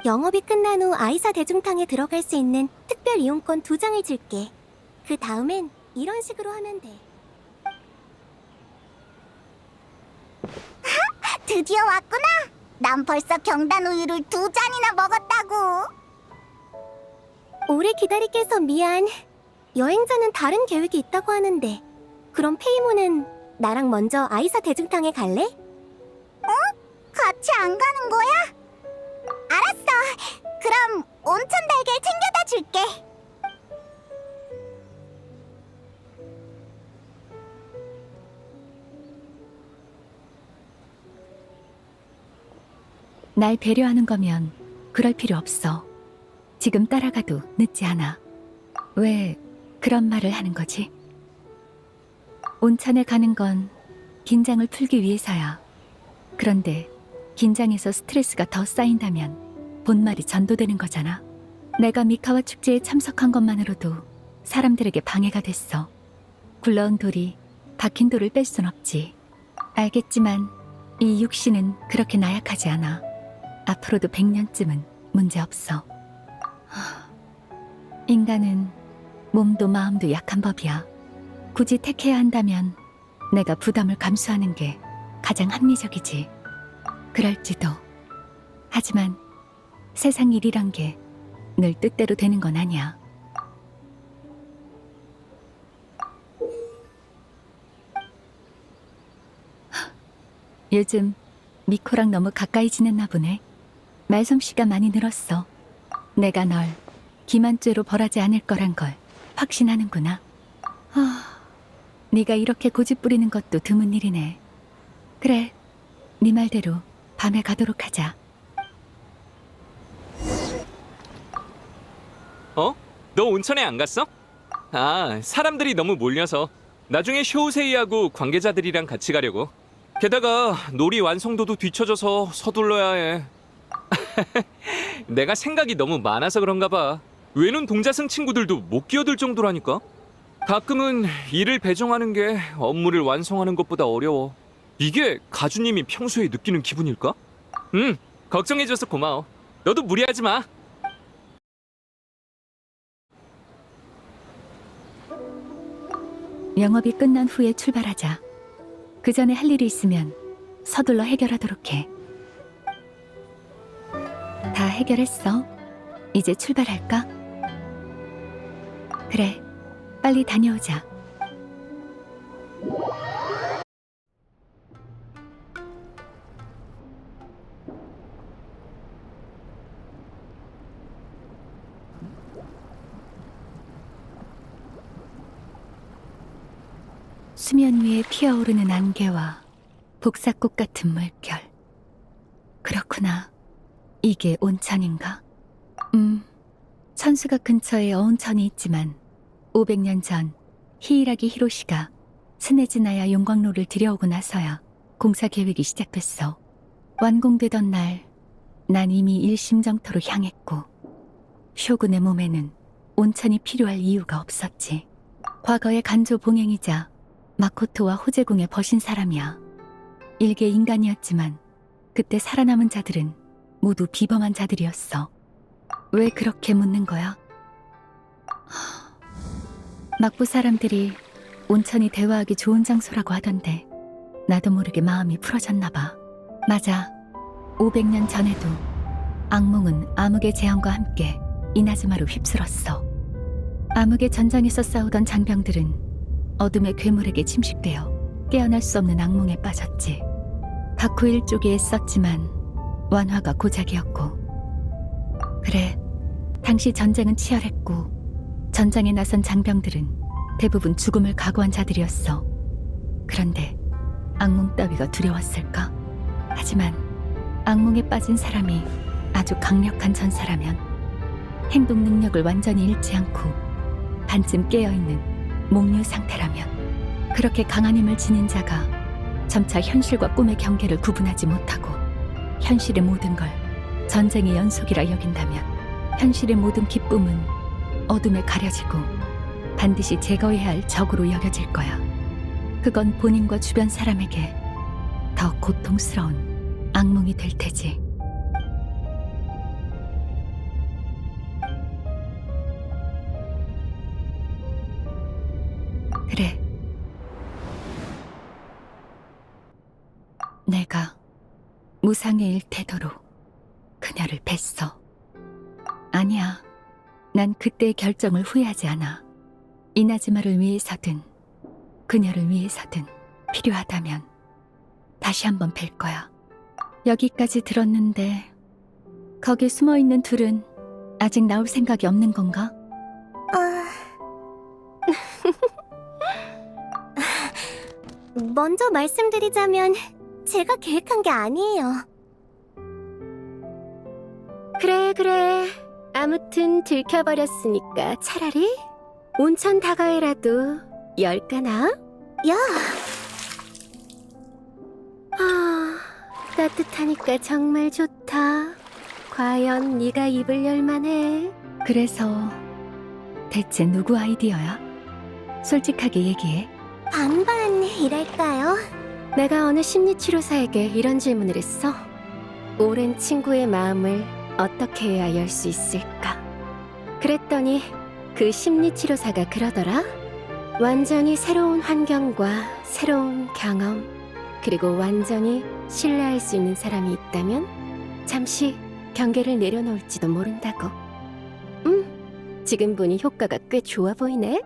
영업이 끝난 후 아이사 대중탕에 들어갈 수 있는 특별 이용권 2장을 줄게. 그 다음엔 이런 식으로 하면 돼. 드디어 왔구나. 난 벌써 경단 우유를 2잔이나 먹었다고. 오래 기다리게 해서 미안. 여행자는 다른 계획이 있다고 하는데. 그럼 페이모는 나랑 먼저 아이사 대중탕에 갈래? 같이 안 가는 거야? 알았어. 그럼 온천 달걀 챙겨다 줄게.
날 배려하는 거면 그럴 필요 없어. 지금 따라가도 늦지 않아. 왜 그런 말을 하는 거지? 온천에 가는 건 긴장을 풀기 위해서야. 그런데 긴장해서 스트레스가 더 쌓인다면 본말이 전도되는 거잖아. 내가 미카와 축제에 참석한 것만으로도 사람들에게 방해가 됐어. 굴러온 돌이 박힌 돌을 뺄 순 없지. 알겠지만 이 육신은 그렇게 나약하지 않아. 앞으로도 100년쯤은 문제없어. 인간은 몸도 마음도 약한 법이야. 굳이 택해야 한다면 내가 부담을 감수하는 게 가장 합리적이지. 그럴지도. 하지만 세상 일이란 게 늘 뜻대로 되는 건 아니야. 요즘 미코랑 너무 가까이 지냈나 보네. 말솜씨가 많이 늘었어. 내가 널 기만죄로 벌하지 않을 거란 걸 확신하는구나. 네가 이렇게 고집 부리는 것도 드문 일이네. 그래, 네 말대로 밤에 가도록 하자.
너 온천에 안 갔어? 아, 사람들이 너무 몰려서. 나중에 쇼우세이하고 관계자들이랑 같이 가려고. 게다가 놀이 완성도도 뒤처져서 서둘러야 해. 내가 생각이 너무 많아서 그런가 봐. 외눈 동자승 친구들도 못 끼어들 정도라니까. 가끔은 일을 배정하는 게 업무를 완성하는 것보다 어려워. 이게 가주님이 평소에 느끼는 기분일까? 걱정해줘서 고마워. 너도 무리하지 마.
영업이 끝난 후에 출발하자. 그 전에 할 일이 있으면 서둘러 해결하도록 해. 다 해결했어. 이제 출발할까? 그래, 빨리 다녀오자. 수면 위에 피어오르는 안개와 복사꽃 같은 물결. 그렇구나. 이게 온천인가? 천수가 근처에 어온천이 있지만 500년 전 히이라기 히로시가 스네즈나야 용광로를 들여오고 나서야 공사 계획이 시작됐어. 완공되던 날, 난 이미 일심정토로 향했고 쇼군의 몸에는 온천이 필요할 이유가 없었지. 과거의 간조 봉행이자 마코토와 호제궁에 버신 사람이야. 일개 인간이었지만 그때 살아남은 자들은 모두 비범한 자들이었어. 왜 그렇게 묻는 거야? 막부 사람들이 온천이 대화하기 좋은 장소라고 하던데 나도 모르게 마음이 풀어졌나 봐. 맞아. 500년 전에도 악몽은 암흑의 재앙과 함께 이나즈마로 휩쓸었어. 암흑의 전장에서 싸우던 장병들은 어둠의 괴물에게 침식되어 깨어날 수 없는 악몽에 빠졌지. 바쿠 일족이 애썼지만 완화가 고작이었고. 그래, 당시 전쟁은 치열했고 전장에 나선 장병들은 대부분 죽음을 각오한 자들이었어. 그런데 악몽 따위가 두려웠을까? 하지만 악몽에 빠진 사람이 아주 강력한 전사라면, 행동 능력을 완전히 잃지 않고 반쯤 깨어있는 몽유 상태라면, 그렇게 강한 힘을 지닌 자가 점차 현실과 꿈의 경계를 구분하지 못하고 현실의 모든 걸 전쟁의 연속이라 여긴다면, 현실의 모든 기쁨은 어둠에 가려지고 반드시 제거해야 할 적으로 여겨질 거야. 그건 본인과 주변 사람에게 더 고통스러운 악몽이 될 테지. 그래. 내가 무상의 일 태도로 그녀를 뵀어. 아니야. 난 그때의 결정을 후회하지 않아. 이나즈마를 위해서든 그녀를 위해서든 필요하다면 다시 한번 뵐 거야. 여기까지 들었는데 거기 숨어있는 둘은 아직 나올 생각이 없는 건가?
먼저 말씀드리자면 제가 계획한 게 아니에요.
그래. 아무튼 들켜버렸으니까 차라리 온천 다가에라도 열까나?
야,
따뜻하니까 정말 좋다. 과연 네가 입을 열만해?
그래서 대체 누구 아이디어야? 솔직하게 얘기해.
반반이랄까요?
내가 어느 심리치료사에게 이런 질문을 했어. 오랜 친구의 마음을 어떻게 해야 열 수 있을까? 그랬더니 그 심리치료사가 그러더라. 완전히 새로운 환경과 새로운 경험, 그리고 완전히 신뢰할 수 있는 사람이 있다면 잠시 경계를 내려놓을지도 모른다고. 지금 보니 효과가 꽤 좋아 보이네.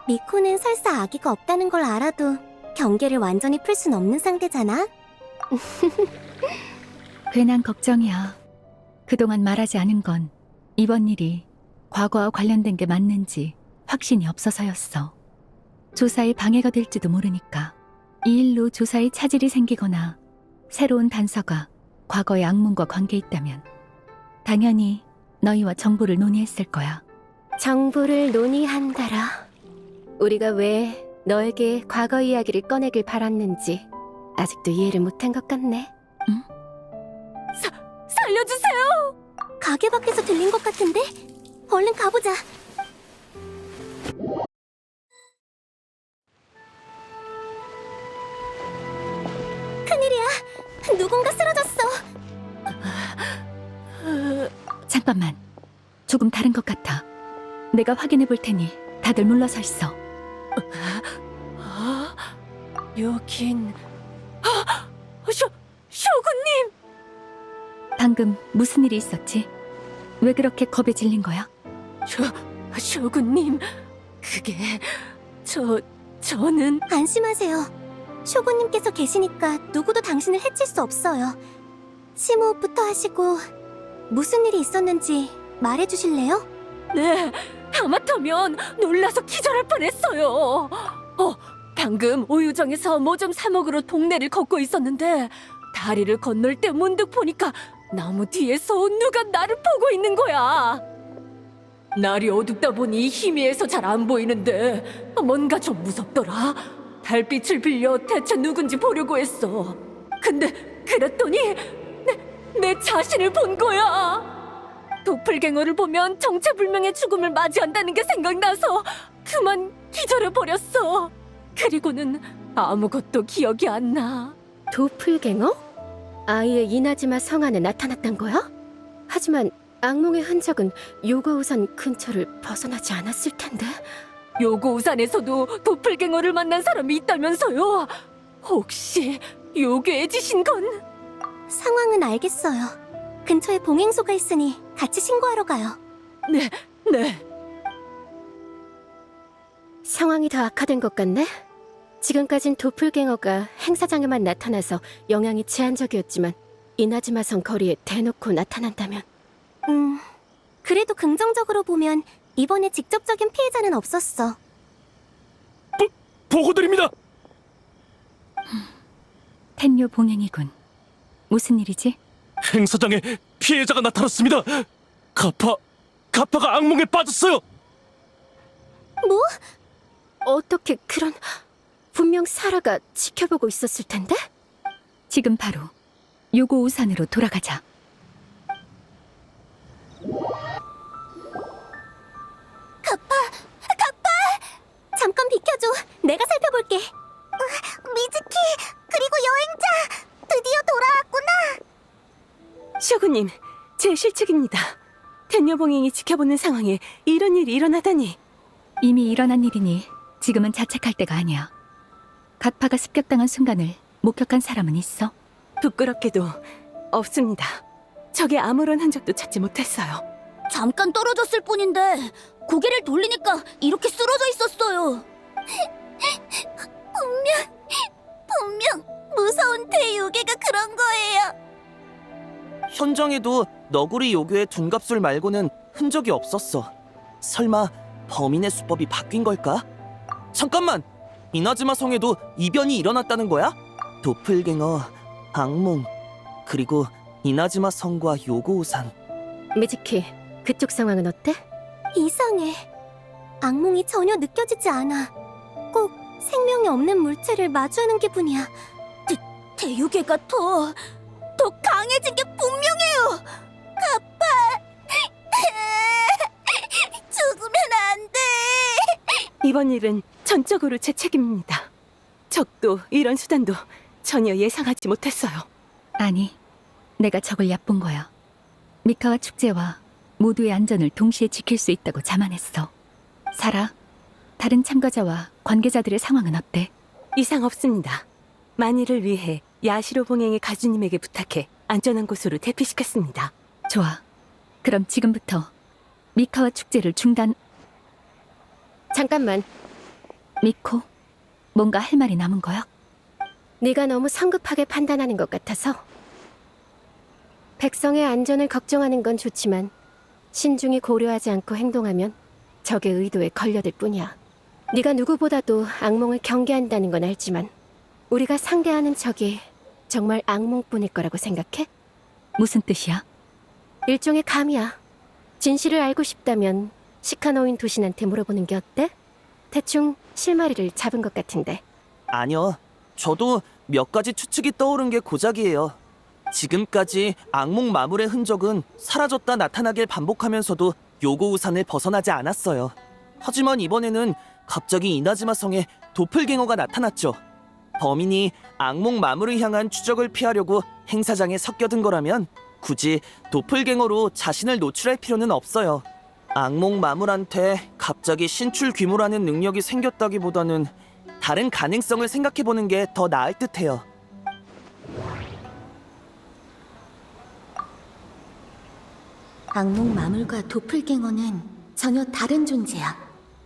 미코는 설사 아기가 없다는 걸 알아도 경계를 완전히 풀 순 없는 상태잖아?
괜한 걱정이야. 그동안 말하지 않은 건 이번 일이 과거와 관련된 게 맞는지 확신이 없어서였어. 조사에 방해가 될지도 모르니까. 이 일로 조사에 차질이 생기거나 새로운 단서가 과거의 악몽과 관계 있다면 당연히 너희와 정보를 논의했을 거야.
정보를 논의한다라. 우리가 왜 너에게 과거 이야기를 꺼내길 바랐는지 아직도 이해를 못한 것 같네.
살려주세요! 가게 밖에서 들린 것 같은데? 얼른 가보자. 큰일이야. 누군가 쓰러졌어.
잠깐만. 조금 다른 것 같아. 내가 확인해 볼 테니 다들 물러서 있어.
여긴 쇼군님!
방금 무슨 일이 있었지? 왜 그렇게 겁에 질린 거야?
쇼군님, 그게 저는
안심하세요. 쇼군님께서 계시니까 누구도 당신을 해칠 수 없어요. 심호흡부터 하시고 무슨 일이 있었는지 말해주실래요?
네, 하마터면 놀라서 기절할 뻔했어요. 방금 오유정에서 뭐 좀 사 먹으러 동네를 걷고 있었는데 다리를 건널 때 문득 보니까 나무 뒤에서 누가 나를 보고 있는 거야. 날이 어둡다 보니 희미해서 잘 안 보이는데 뭔가 좀 무섭더라. 달빛을 빌려 대체 누군지 보려고 했어. 근데 그랬더니 내 자신을 본 거야. 도플갱어를 보면 정체불명의 죽음을 맞이한다는 게 생각나서 그만 기절해버렸어. 그리고는 아무것도 기억이 안 나.
도플갱어? 아이의 이나즈마 성 안에 나타났단 거야? 하지만 악몽의 흔적은 요거우산 근처를 벗어나지 않았을 텐데.
요고우산에서도 도플갱어를 만난 사람이 있다면서요? 혹시 요괴의 짓인 건?
상황은 알겠어요. 근처에 봉행소가 있으니 같이 신고하러 가요.
네.
상황이 더 악화된 것 같네? 지금까진 도플갱어가 행사장에만 나타나서 영향이 제한적이었지만 이나즈마성 거리에 대놓고 나타난다면
그래도 긍정적으로 보면 이번에 직접적인 피해자는 없었어.
보고드립니다.
텐요 봉행이군. 무슨 일이지?
행사장에 피해자가 나타났습니다. 가파가 악몽에 빠졌어요.
뭐?
어떻게 그런... 분명 사라가 지켜보고 있었을 텐데?
지금 바로 요고 우산으로 돌아가자.
가파! 잠깐 비켜줘. 내가 살펴볼게.
주변님, 제 실책입니다. 텐녀봉행이 지켜보는 상황에 이런 일이 일어나다니.
이미 일어난 일이니 지금은 자책할 때가 아니야. 각파가 습격당한 순간을 목격한 사람은 있어?
부끄럽게도 없습니다. 적의 아무런 흔적도 찾지 못했어요.
잠깐 떨어졌을 뿐인데 고개를 돌리니까 이렇게 쓰러져 있었어요. 분명 무서운 대요괴가 그런 거예요.
현장에도 너구리 요괴의 둔갑술 말고는 흔적이 없었어. 설마 범인의 수법이 바뀐 걸까? 잠깐만! 이나즈마 성에도 이변이 일어났다는 거야? 도플갱어, 악몽, 그리고 이나즈마 성과 요고우산.
미즈키, 그쪽 상황은 어때?
이상해. 악몽이 전혀 느껴지지 않아. 꼭 생명이 없는 물체를 마주하는 기분이야. 대요괴가 더 강해진 게 분명해요. 아빠, 죽으면 안 돼.
이번 일은 전적으로 제 책임입니다. 적도 이런 수단도 전혀 예상하지 못했어요.
아니, 내가 적을 얕본 거야. 미카와 축제와 모두의 안전을 동시에 지킬 수 있다고 자만했어. 사라, 다른 참가자와 관계자들의 상황은 어때?
이상 없습니다. 만일을 위해 야시로 봉행의 가주님에게 부탁해 안전한 곳으로 대피시켰습니다.
좋아. 그럼 지금부터 미카와 축제를 중단...
잠깐만,
미코, 뭔가 할 말이 남은 거야?
네가 너무 성급하게 판단하는 것 같아서. 백성의 안전을 걱정하는 건 좋지만 신중히 고려하지 않고 행동하면 적의 의도에 걸려들 뿐이야. 네가 누구보다도 악몽을 경계한다는 건 알지만 우리가 상대하는 적이 정말 악몽뿐일 거라고 생각해?
무슨 뜻이야?
일종의 감이야. 진실을 알고 싶다면 시카노인 도신한테 물어보는 게 어때? 대충 실마리를 잡은 것 같은데.
아니요. 저도 몇 가지 추측이 떠오른 게 고작이에요. 지금까지 악몽 마물의 흔적은 사라졌다 나타나길 반복하면서도 요고우산을 벗어나지 않았어요. 하지만 이번에는 갑자기 이나즈마 성에 도플갱어가 나타났죠. 범인이 악몽 마물을 향한 추적을 피하려고 행사장에 섞여든 거라면 굳이 도플갱어로 자신을 노출할 필요는 없어요. 악몽 마물한테 갑자기 신출 귀모라는 능력이 생겼다기보다는 다른 가능성을 생각해보는 게 더 나을 듯해요.
악몽 마물과 도플갱어는 전혀 다른 존재야.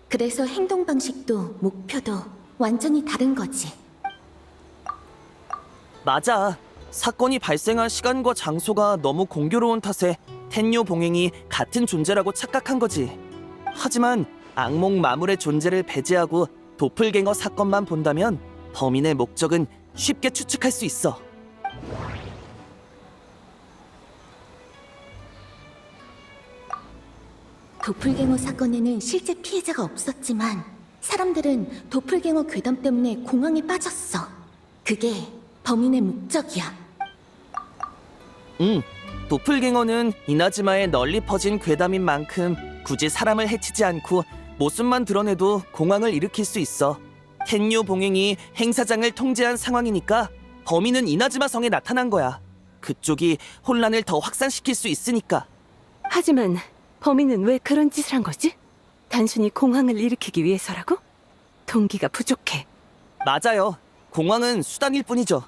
그래서 행동 방식도 목표도 완전히 다른 거지.
맞아. 사건이 발생한 시간과 장소가 너무 공교로운 탓에 텐요 봉행이 같은 존재라고 착각한 거지. 하지만 악몽 마물의 존재를 배제하고 도플갱어 사건만 본다면 범인의 목적은 쉽게 추측할 수 있어.
도플갱어 사건에는 실제 피해자가 없었지만 사람들은 도플갱어 괴담 때문에 공황에 빠졌어. 그게 범인의 목적이야.
도플갱어는 이나즈마에 널리 퍼진 괴담인 만큼 굳이 사람을 해치지 않고 모습만 드러내도 공황을 일으킬 수 있어. 텐요 봉행이 행사장을 통제한 상황이니까 범인은 이나즈마 성에 나타난 거야. 그쪽이 혼란을 더 확산시킬 수 있으니까.
하지만 범인은 왜 그런 짓을 한 거지? 단순히 공황을 일으키기 위해서라고? 동기가 부족해.
맞아요. 공황은 수단일 뿐이죠.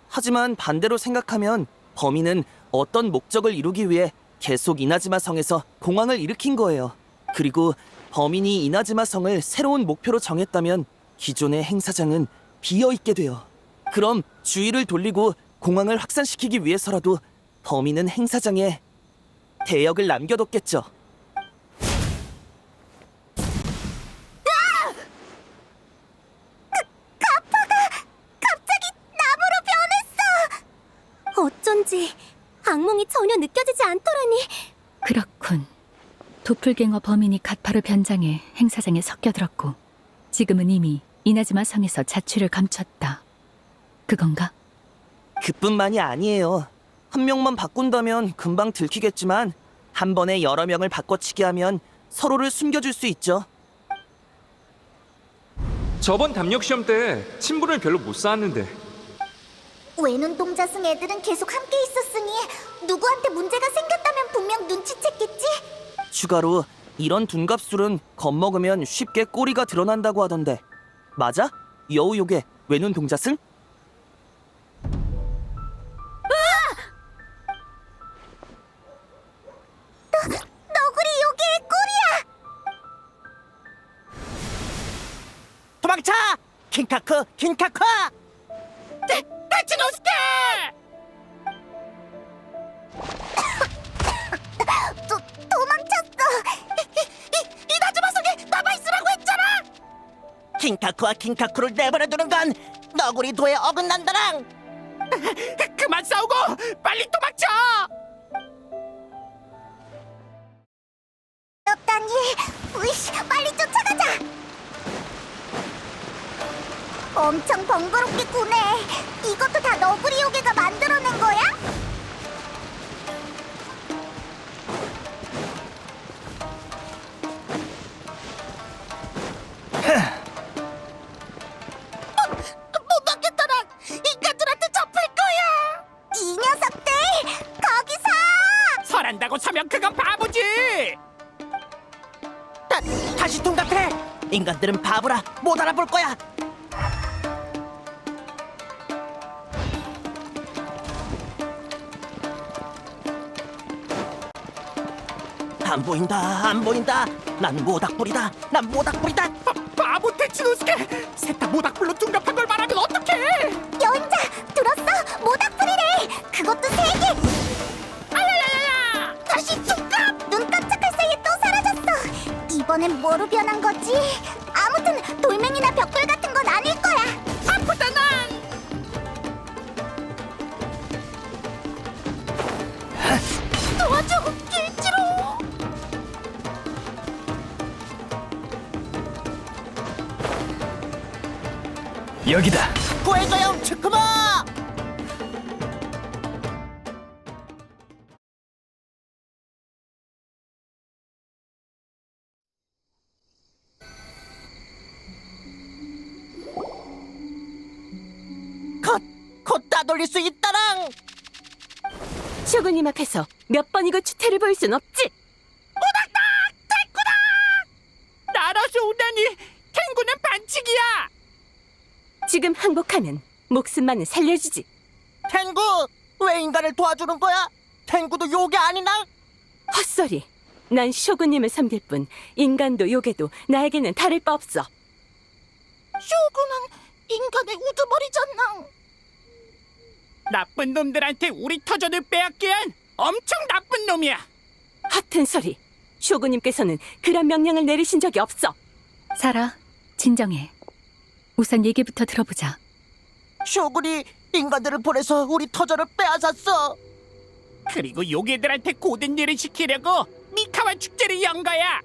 하지만 반대로 생각하면 범인은 어떤 목적을 이루기 위해 계속 이나즈마 성에서 공황을 일으킨 거예요. 그리고 범인이 이나즈마 성을 새로운 목표로 정했다면 기존의 행사장은 비어있게 돼요. 그럼 주의를 돌리고 공황을 확산시키기 위해서라도 범인은 행사장에 대역을 남겨뒀겠죠.
어쩐지 악몽이 전혀 느껴지지 않더라니.
그렇군. 도플갱어 범인이 갓파르 변장해 행사장에 섞여들었고 지금은 이미 이나즈마 성에서 자취를 감췄다. 그건가?
그뿐만이 아니에요. 한 명만 바꾼다면 금방 들키겠지만 한 번에 여러 명을 바꿔치기 하면 서로를 숨겨줄 수 있죠.
저번 담력 시험 때 친분을 별로 못 쌓았는데.
외눈 동자승 애들은 계속 함께 있었으니 누구한테 문제가 생겼다면 분명 눈치챘겠지?
추가로 이런 둔갑술은 겁먹으면 쉽게 꼬리가 드러난다고 하던데 맞아? 여우 요괴 외눈 동자승?
너구리 요괴의 꼴이야!
도망쳐! 킹카크 킹카크! 타치노스케!
도망쳤어! 이 낮은 화석에 남아있으라고 했잖아!
킹카크와 킹카크를 내버려두는 건 너구리 도에 어긋난다랑! 그만 싸우고 빨리 도망쳐!
없다니, 으이씨, 빨리 쫓아가자! 엄청 번거롭게 구네. 이것도 다 너구리 요괴가 만들어낸 거야? 못 막겠더라. 인간들한테 잡힐 거야. 이 녀석들, 거기서!
설한다고 서면 그건 바보지! 다시 통닭해! 인간들은 바보라 못 알아볼 거야! 안 보인다 안 보인다 난 모닥불이다 난 모닥불이다 바보 테치노스케 셋 다 모닥불로 둔갑한 걸 말하면 어떡해
여행자, 들었어? 모닥불이래! 그것도 3개!
아야야야야
다시 뚱깜! 눈 깜짝할 사이에 또 사라졌어! 이번엔 뭐로 변한 거지? 아무튼 돌멩이나 벽돌 같은 건 아닐 거야!
아프다 난
도와줘! 길지로!
여기다.
구해줘요 츠쿠마 곧 따돌릴 수 있다랑
쇼군님 앞에서 몇 번이고 추태를 보일 순 없지.
나라서 오다니 탱구는 반칙이야
지금 항복하면 목숨만은 살려주지.
탱구 왜 인간을 도와주는 거야? 탱구도 요괴 아니나?
헛소리. 난 쇼군님을 섬길 뿐 인간도 요괴도 나에게는 다를 바 없어.
쇼군은 인간의 우두머리잖아!
나쁜 놈들한테 우리 터전을 빼앗기한 엄청 나쁜 놈이야
허튼 소리. 쇼군님께서는 그런 명령을 내리신 적이 없어.
사라, 진정해. 우선 얘기부터 들어보자.
쇼군이 인간들을 보내서 우리 터전을 빼앗았어 그리고 요괴들한테 고된 일을 시키려고 미카와 축제를 연 거야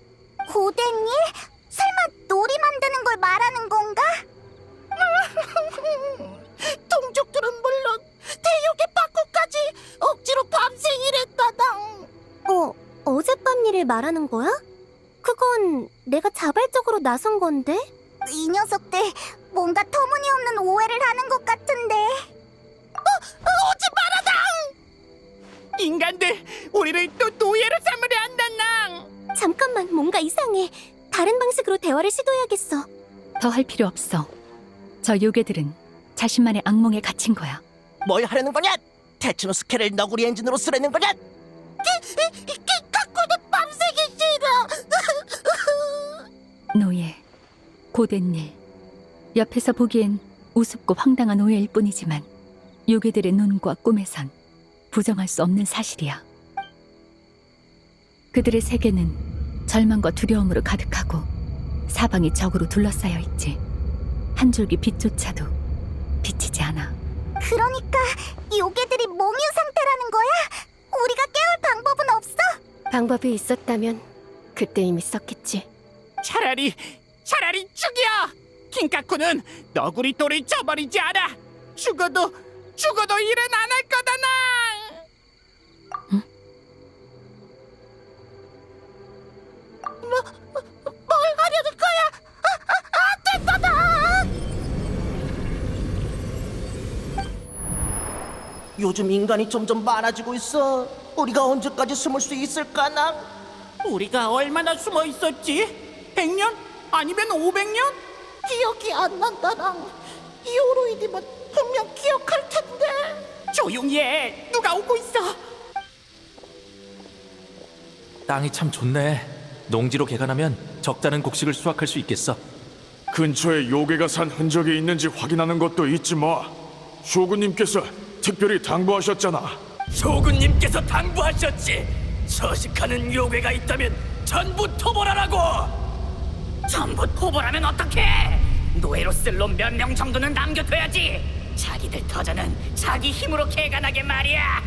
고된 일? 설마 놀이 만드는 걸 말하는 건가? 동족들은 물론 대요괴 빠꾸까지 억지로 밤새 일했다당. 어젯밤 일을 말하는 거야? 그건 내가 자발적으로 나선 건데? 이 녀석들 뭔가 터무니없는 오해를 하는 것 같은데. 오지 마라당!
인간들 우리를 또 노예로 삼으려 한다낭
잠깐만, 뭔가 이상해. 다른 방식으로 대화를 시도해야겠어.
더 할 필요 없어. 저 요괴들은 자신만의 악몽에 갇힌 거야.
뭘 하려는 거냐? 테츠노스케를 너구리 엔진으로 쓰려는 거냐?
갖고도 밤새기 싫어.
노예, 고된 일. 옆에서 보기엔 우습고 황당한 오해일 뿐이지만 요괴들의 눈과 꿈에선 부정할 수 없는 사실이야. 그들의 세계는 절망과 두려움으로 가득하고 사방이 적으로 둘러싸여 있지. 한 줄기 빛조차도 비치지 않아.
그러니까 요괴들이 몽유 상태라는 거야? 우리가 깨울 방법은 없어?
방법이 있었다면 그때 이미 썼겠지.
차라리 죽여! 킹카쿠는 너구리 돌을 쳐버리지 않아! 죽어도 일은 안 할 거다나! 뭘 하려는 거야? 안 될 거다! 요즘 인간이 점점 많아지고 있어. 우리가 언제까지 숨을 수 있을까나?
우리가 얼마나 숨어 있었지? 100년? 아니면 500년?
기억이 안 난다랑. 이오로이님은 분명 기억할 텐데.
조용히 해. 누가 오고 있어?
땅이 참 좋네. 농지로 개간하면 적잖은 곡식을 수확할 수 있겠어.
근처에 요괴가 산 흔적이 있는지 확인하는 것도 있지 뭐. 쇼군님께서 특별히 당부하셨잖아.
소군님께서 당부하셨지. 서식하는 요괴가 있다면 전부 토벌하라고. 전부 토벌하면 어떡해? 노예로 쓸 놈 몇 명 정도는 남겨둬야지. 자기들 터전은 자기 힘으로 개간하게 말이야.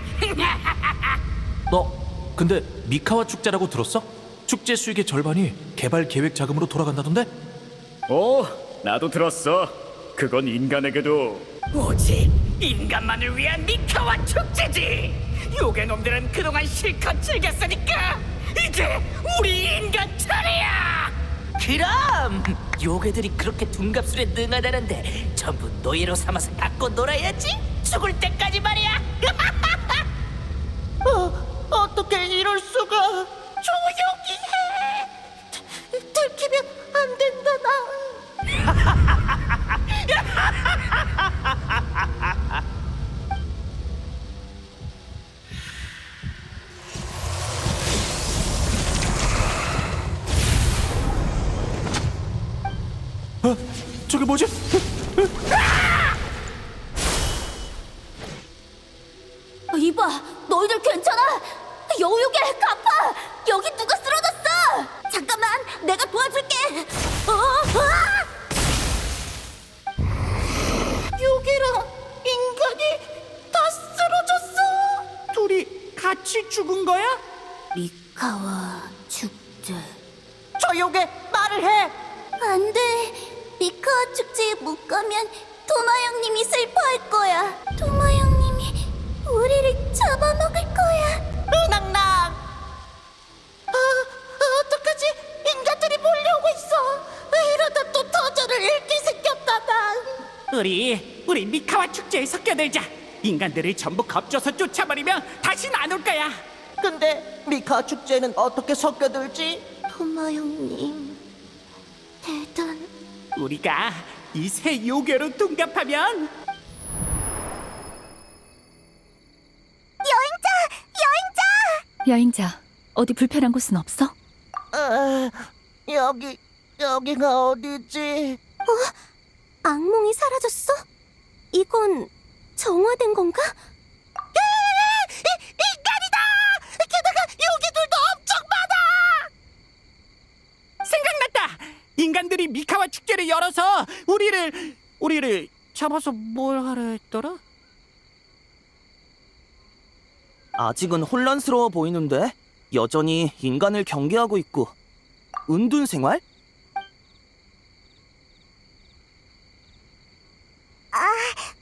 너 근데 미카와 축제라고 들었어? 축제 수익의 절반이 개발 계획 자금으로 돌아간다던데?
나도 들었어. 그건 인간에게도
오직 인간만을 위한 미카와 축제지. 요괴놈들은 그동안 실컷 즐겼으니까 이제 우리 인간 차례야. 그럼 요괴들이 그렇게 둔갑술에 능하다는데 전부 노예로 삼아서 갖고 놀아야지. 죽을 때까지 말이야.
어떻게 이럴 수가?
조용히 해. 들키면 안 된다 나.
저게 뭐지?
이봐, 너희들 괜찮아? 여우요괴 갚아. 여기 누가 쓰러졌어? 잠깐만, 내가 도와줄게. 요괴랑 인간이 다 쓰러졌어.
둘이 같이 죽은 거야?
미카와 축제.
저 요괴 말을 해.
안 돼. 미카와 축제에 못 가면 도마 형님이 슬퍼할 거야. 도마 형님이 우리를 잡아먹을 거야. 낭낭. 어떡하지? 인간들이 몰려오고 있어. 이러다 또 터전을 잃게 생겼다 나.
우리 미카와 축제에 섞여들자. 인간들을 전부 겁줘서 쫓아버리면 다신 안 올 거야.
근데 미카 축제는 어떻게 섞여들지?
도마 형님 대단.
우리가 이 새 요괴로 둔갑하면
여행자, 어디 불편한 곳은 없어?
여기가 어디지?
악몽이 사라졌어? 이건 정화된 건가? 인간이다! 게다가 여기들도 엄청 많아!
생각났다. 인간들이 미카와 축제를 열어서 우리를 잡아서 뭘 하려 했더라?
아직은 혼란스러워 보이는데 여전히 인간을 경계하고 있고 은둔 생활?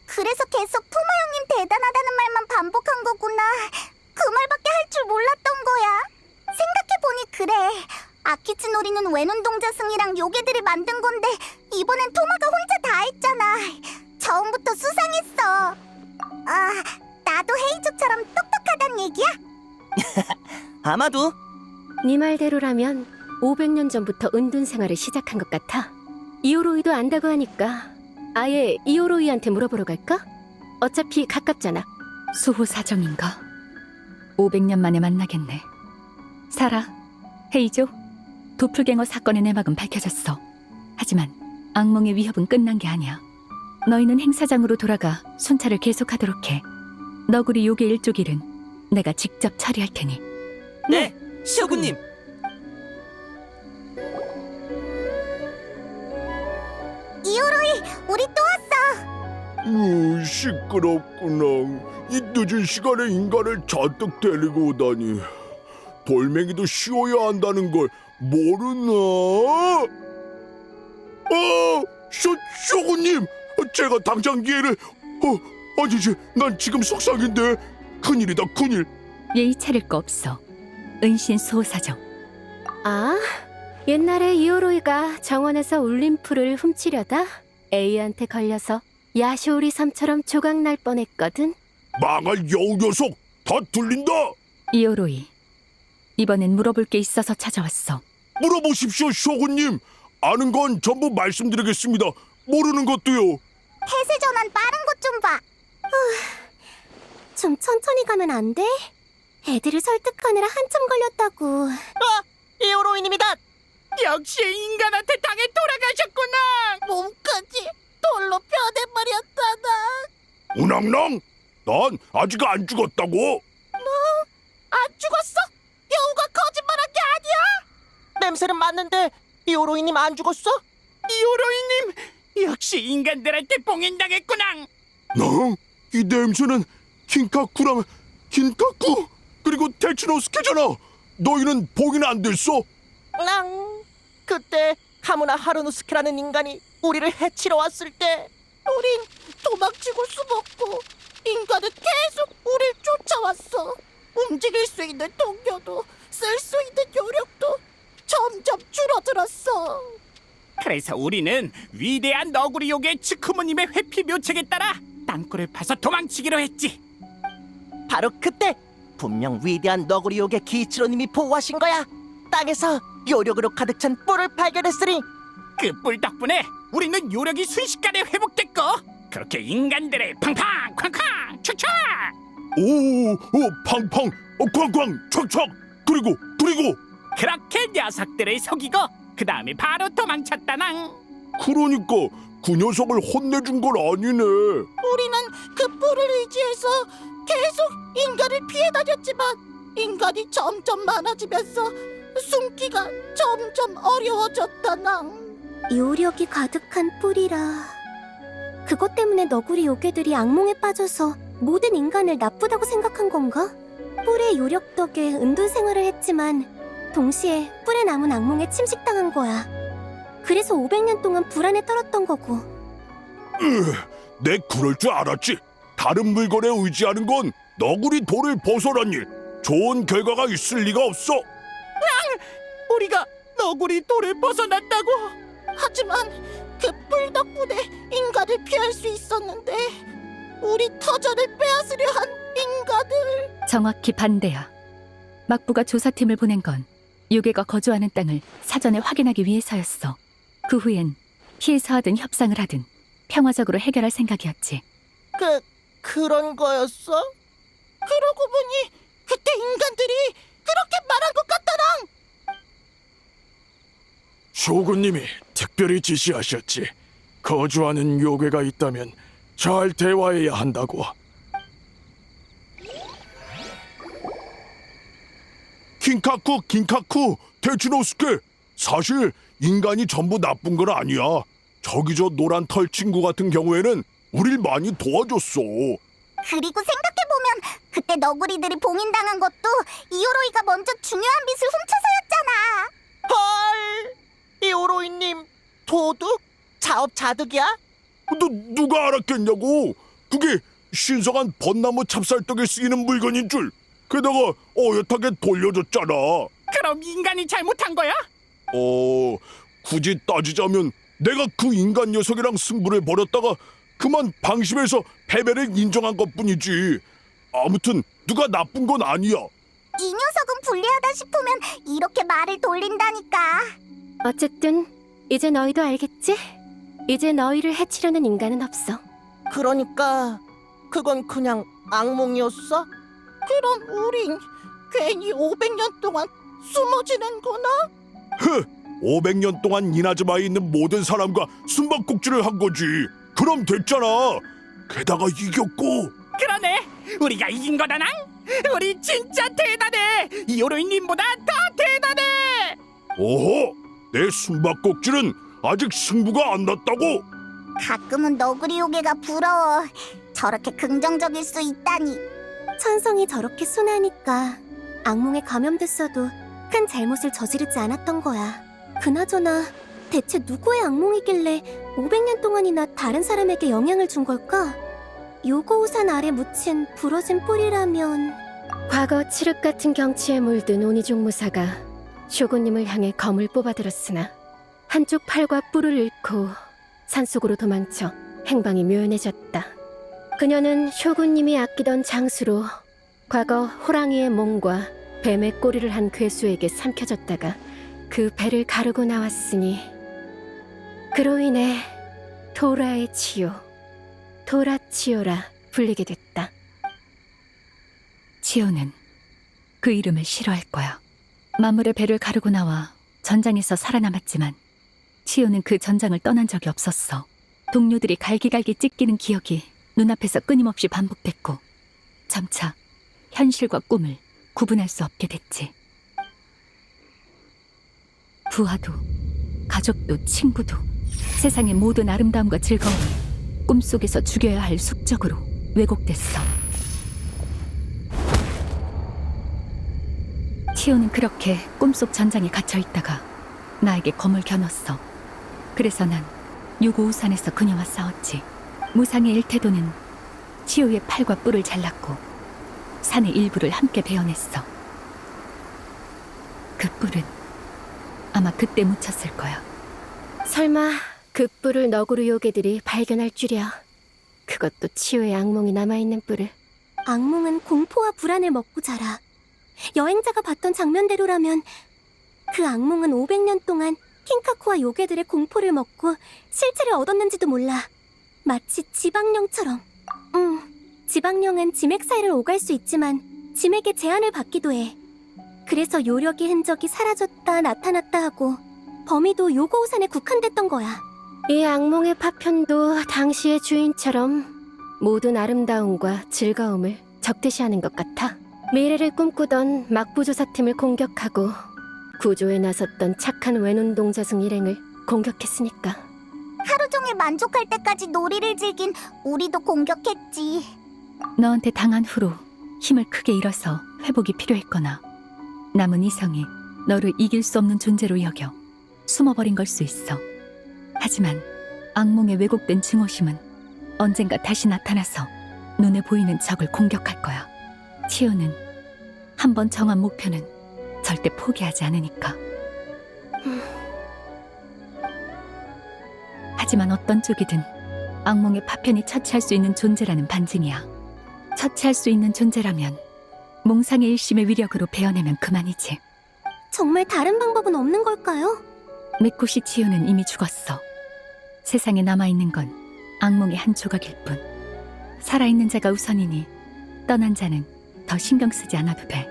그래서 계속 토마 형님 대단하다는 말만 반복한 거구나. 그 말밖에 할 줄 몰랐던 거야. 생각해보니 그래. 아키츠 놀이는 외눈동자승이랑 요괴들이 만든 건데 이번엔 토마가 혼자 다 했잖아. 처음부터 수상했어. 나도 헤이조처럼 똑똑하단 얘기야?
아마도.
네 말대로라면 500년 전부터 은둔 생활을 시작한 것 같아. 이오로이도 안다고 하니까 아예 이오로이한테 물어보러 갈까? 어차피 가깝잖아.
수호 사정인가? 500년 만에 만나겠네. 사라, 헤이조, 도플갱어 사건의 내막은 밝혀졌어. 하지만 악몽의 위협은 끝난 게 아니야. 너희는 행사장으로 돌아가 순찰을 계속하도록 해. 너구리 요괴 일족 일은 내가 직접 처리할 테니.
네, 시어군님.
이오로이, 우리 또 왔어.
시끄럽구나. 이 늦은 시간에 인간을 잔뜩 데리고 오다니. 돌멩이도 쉬어야 한다는 걸 모르나? 쇼군님, 제가 당장 기회를... 아니지, 난 지금 속상인데. 큰일이다, 큰일.
예의 차릴 거 없어. 은신 수호 사정.
아, 옛날에 이오로이가 정원에서 울림풀을 훔치려다 A한테 걸려서 야쇼우리 섬처럼 조각날 뻔했거든.
망할 여우 녀석! 다 들린다!
이오로이, 이번엔 물어볼 게 있어서 찾아왔어.
물어보십시오, 쇼군님. 아는 건 전부 말씀드리겠습니다. 모르는 것도요.
폐쇄 전환 빠른 것 좀 봐. 좀 천천히 가면 안 돼? 애들을 설득하느라 한참 걸렸다고.
이오로이님이다. 역시 인간한테 당해 돌아가셨구나. 몸까지 돌로 변해버렸다나.
우낭랑, 난 아직 안 죽었다고.
안 죽었어? 여우가 거짓말한 게 아니야? 냄새는 맞는데 이오로이님 안 죽었어? 이오로이님 역시 인간들한테 봉인당했구나.
이 냄새는 킨카쿠랑 킨카쿠 그리고 테츠노스케잖아. 너희는 봉인 안 됐어?
그때 카무나 하루노스케라는 인간이 우리를 해치러 왔을 때 우린 도망치고 숨었고 인간은 계속 우릴 쫓아왔어. 움직일 수 있는 동료도 쓸 수 있는 요력도 점점 줄어들었어. 그래서 우리는 위대한 너구리 요괴 츠쿠모님의 회피 묘책에 따라 땅굴을 파서 도망치기로 했지. 바로 그때 분명 위대한 너구리 요괴 기치로님이 보호하신 거야. 땅에서 요력으로 가득 찬 뿔을 발견했으니 그 뿔 덕분에 우리는 요력이 순식간에 회복됐고 그렇게 인간들의 팡팡 쾅쾅 촥촥
팡팡 쾅쾅 촥촥 그리고
그렇게 녀석들을 속이고 그 다음에 바로 도망쳤다낭.
그러니까 그 녀석을 혼내준 건 아니네.
우리는 그 뿔을 의지해서 계속 인간을 피해 다녔지만 인간이 점점 많아지면서 숨기가 점점 어려워졌다낭.
요력이 가득한 뿔이라. 그것 때문에 너구리 요괴들이 악몽에 빠져서 모든 인간을 나쁘다고 생각한 건가? 뿔의 요력 덕에 은둔 생활을 했지만 동시에 뿔에 남은 악몽에 침식당한 거야. 그래서 500년 동안 불안에 떨었던 거고.
내 그럴 줄 알았지. 다른 물건에 의지하는 건 너구리 돌을 벗어나니 좋은 결과가 있을 리가 없어.
우리가 너구리 돌을 벗어났다고? 하지만 그 뿔 덕분에 인간을 피할 수 있었는데 우리 터전을 빼앗으려 한 인간을.
정확히 반대야. 막부가 조사팀을 보낸 건 요괴가 거주하는 땅을 사전에 확인하기 위해서였어. 그 후엔 피해서 하든 협상을 하든 평화적으로 해결할 생각이었지.
그런 거였어? 그러고 보니 그때 인간들이 그렇게 말한 것 같다랑.
쇼군님이 특별히 지시하셨지. 거주하는 요괴가 있다면 잘 대화해야 한다고. 킨카쿠 테츠노스케, 사실 인간이 전부 나쁜 건 아니야. 저기 저 노란 털 친구 같은 경우에는 우릴 많이 도와줬어.
그리고 생각해보면 그때 너구리들이 봉인당한 것도 이오로이가 먼저 중요한 빛을 훔쳐서였잖아.
헐! 이오로이님 도둑? 자업자득이야?
누가 알았겠냐고. 그게 신성한 벚나무 찹쌀떡에 쓰이는 물건인 줄. 게다가 어엿하게 돌려줬잖아.
그럼 인간이 잘못한 거야?
굳이 따지자면 내가 그 인간 녀석이랑 승부를 벌였다가 그만 방심해서 패배를 인정한 것뿐이지. 아무튼 누가 나쁜 건 아니야.
이 녀석은 불리하다 싶으면 이렇게 말을 돌린다니까.
어쨌든 이제 너희도 알겠지? 이제 너희를 해치려는 인간은 없어.
그러니까 그건 그냥 악몽이었어? 그럼 우린 괜히 500년 동안 숨어 지낸거나?
500년 동안 이나즈마에 있는 모든 사람과 숨바꼭질을 한 거지. 그럼 됐잖아. 게다가 이겼고.
그러네. 우리가 이긴 거다낭. 우리 진짜 대단해. 이오로이님보다 더 대단해.
오호, 내 숨바꼭질은 아직 승부가 안 났다고.
가끔은 너구리 요괴가 부러워. 저렇게 긍정적일 수 있다니. 천성이 저렇게 순하니까 악몽에 감염됐어도 큰 잘못을 저지르지 않았던 거야. 그나저나 대체 누구의 악몽이길래 500년 동안이나 다른 사람에게 영향을 준 걸까? 요고우산 아래 묻힌 부러진 뿔이라면.
과거 칠흑 같은 경치에 물든 오니종 무사가 쇼군님을 향해 검을 뽑아들었으나 한쪽 팔과 뿔을 잃고 산속으로 도망쳐 행방이 묘연해졌다. 그녀는 쇼군님이 아끼던 장수로 과거 호랑이의 몸과 뱀의 꼬리를 한 괴수에게 삼켜졌다가 그 배를 가르고 나왔으니 그로 인해 도라의 치요, 도라치요라 불리게 됐다.
치요는 그 이름을 싫어할 거야. 마물의 배를 가르고 나와 전장에서 살아남았지만 치요는 그 전장을 떠난 적이 없었어. 동료들이 갈기갈기 찢기는 기억이 눈앞에서 끊임없이 반복됐고 점차 현실과 꿈을 구분할 수 없게 됐지. 부하도 가족도 친구도 세상의 모든 아름다움과 즐거움이 꿈속에서 죽여야 할 숙적으로 왜곡됐어. 치요는 그렇게 꿈속 전장에 갇혀 있다가 나에게 검을 겨눴어. 그래서 난 유고우산에서 그녀와 싸웠지. 무상의 일태도는 치요의 팔과 뿔을 잘랐고 산의 일부를 함께 베어냈어. 그 뿔은 아마 그때 묻혔을 거야.
설마 그 뿔을 너구리 요괴들이 발견할 줄이야. 그것도 치유의 악몽이 남아있는 뿔을.
악몽은 공포와 불안을 먹고 자라. 여행자가 봤던 장면대로라면 그 악몽은 500년 동안 킹카쿠와 요괴들의 공포를 먹고 실체를 얻었는지도 몰라. 마치 지방령처럼. 지방령은 지맥 사이를 오갈 수 있지만 지맥의 제한을 받기도 해. 그래서 요력의 흔적이 사라졌다 나타났다 하고 범위도 요고우산에 국한됐던 거야.
이 악몽의 파편도 당시의 주인처럼 모든 아름다움과 즐거움을 적대시하는 것 같아. 미래를 꿈꾸던 막부조사팀을 공격하고 구조에 나섰던 착한 외눈동자승 일행을 공격했으니까.
하루 종일 만족할 때까지 놀이를 즐긴 우리도 공격했지.
너한테 당한 후로 힘을 크게 잃어서 회복이 필요했거나 남은 이성이 너를 이길 수 없는 존재로 여겨 숨어버린 걸 수 있어. 하지만 악몽에 왜곡된 증오심은 언젠가 다시 나타나서 눈에 보이는 적을 공격할 거야. 치유는 한번 정한 목표는 절대 포기하지 않으니까. 하지만 어떤 쪽이든 악몽의 파편이 처치할 수 있는 존재라는 반증이야. 처치할 수 있는 존재라면 몽상의 일심의 위력으로 베어내면 그만이지.
정말 다른 방법은 없는 걸까요?
메코시 치유는 이미 죽었어. 세상에 남아있는 건 악몽의 한 조각일 뿐. 살아있는 자가 우선이니 떠난 자는 더 신경 쓰지 않아도 돼.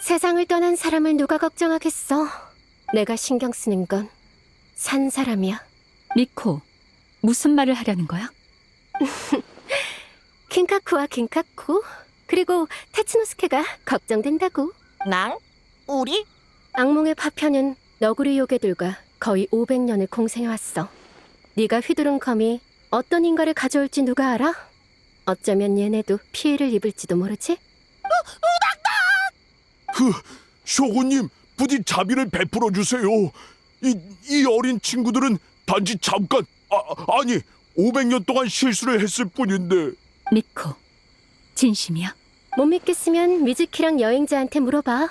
세상을 떠난 사람을 누가 걱정하겠어. 내가 신경 쓰는 건 산 사람이야.
미코, 무슨 말을 하려는 거야?
킹카쿠와 킹카쿠 그리고 타츠노스케가 걱정된다고.
낭? 우리?
악몽의 파편은 너구리 요괴들과 거의 500년을 공생해왔어. 네가 휘두른 검이 어떤 인과를 가져올지 누가 알아? 어쩌면 얘네도 피해를 입을지도 모르지?
쇼군님, 부디 자비를 베풀어 주세요. 이 어린 친구들은 단지 잠깐, 아니 500년 동안 실수를 했을 뿐인데.
미코, 진심이야?
못 믿겠으면 미즈키랑 여행자한테 물어봐.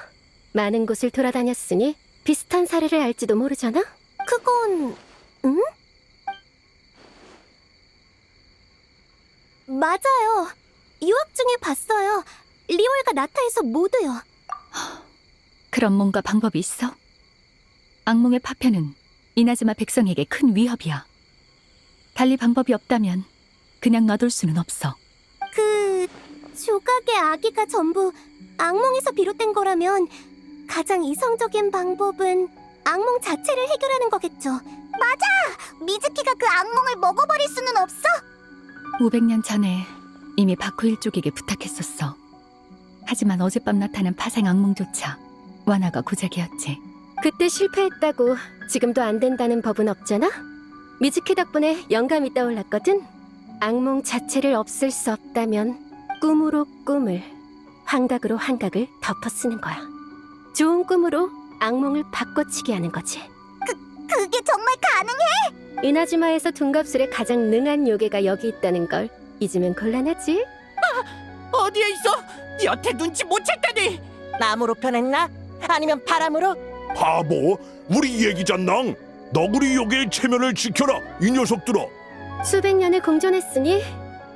많은 곳을 돌아다녔으니 비슷한 사례를 알지도 모르잖아?
그건... 응? 맞아요. 유학 중에 봤어요. 리월과 나타에서 모두요.
그럼 뭔가 방법이 있어? 악몽의 파편은 이나즈마 백성에게 큰 위협이야. 달리 방법이 없다면 그냥 놔둘 수는 없어.
그... 조각의 아기가 전부 악몽에서 비롯된 거라면 가장 이성적인 방법은 악몽 자체를 해결하는 거겠죠. 맞아! 미즈키가 그 악몽을 먹어버릴 수는 없어?
500년 전에 이미 바쿠 일족에게 부탁했었어. 하지만 어젯밤 나타난 파생 악몽조차 완화가 고작이었지.
그때 실패했다고 지금도 안 된다는 법은 없잖아? 미즈키 덕분에 영감이 떠올랐거든. 악몽 자체를 없앨 수 없다면 꿈으로 꿈을, 환각으로 환각을 덮어 쓰는 거야. 좋은 꿈으로 악몽을 바꿔치기 하는 거지.
그게 정말 가능해?
이나즈마에서 둔갑술에 가장 능한 요괴가 여기 있다는 걸 잊으면 곤란하지?
어디에 있어? 여태 눈치 못 챘다니! 나무로 변했나? 아니면 바람으로?
바보, 우리 얘기잖낭. 너구리 요괴의 체면을 지켜라, 이 녀석들아.
수백 년을 공존했으니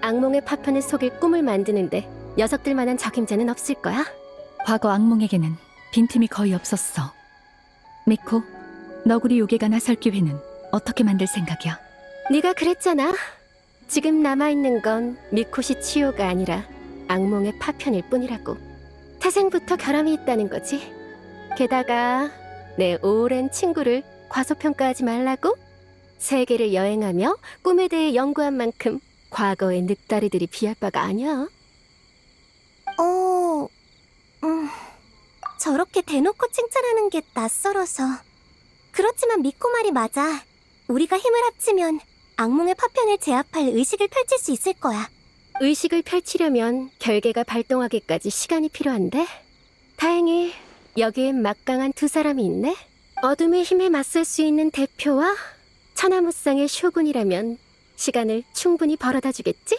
악몽의 파편을 속일 꿈을 만드는데 녀석들만한 적임자는 없을 거야.
과거 악몽에게는 빈틈이 거의 없었어. 미코, 너구리 요괴가 나설 기회는 어떻게 만들 생각이야?
네가 그랬잖아. 지금 남아있는 건 미코시 치요가 아니라 악몽의 파편일 뿐이라고. 태생부터 결함이 있다는 거지. 게다가 내 오랜 친구를 과소평가하지 말라고? 세계를 여행하며 꿈에 대해 연구한 만큼 과거의 늑다리들이 비할 바가 아니야.
저렇게 대놓고 칭찬하는 게 낯설어서. 그렇지만 미코 말이 맞아. 우리가 힘을 합치면 악몽의 파편을 제압할 의식을 펼칠 수 있을 거야.
의식을 펼치려면 결계가 발동하기까지 시간이 필요한데 다행히 여기엔 막강한 두 사람이 있네. 어둠의 힘에 맞설 수 있는 대표와 천하무쌍의 쇼군이라면 시간을 충분히 벌어다 주겠지?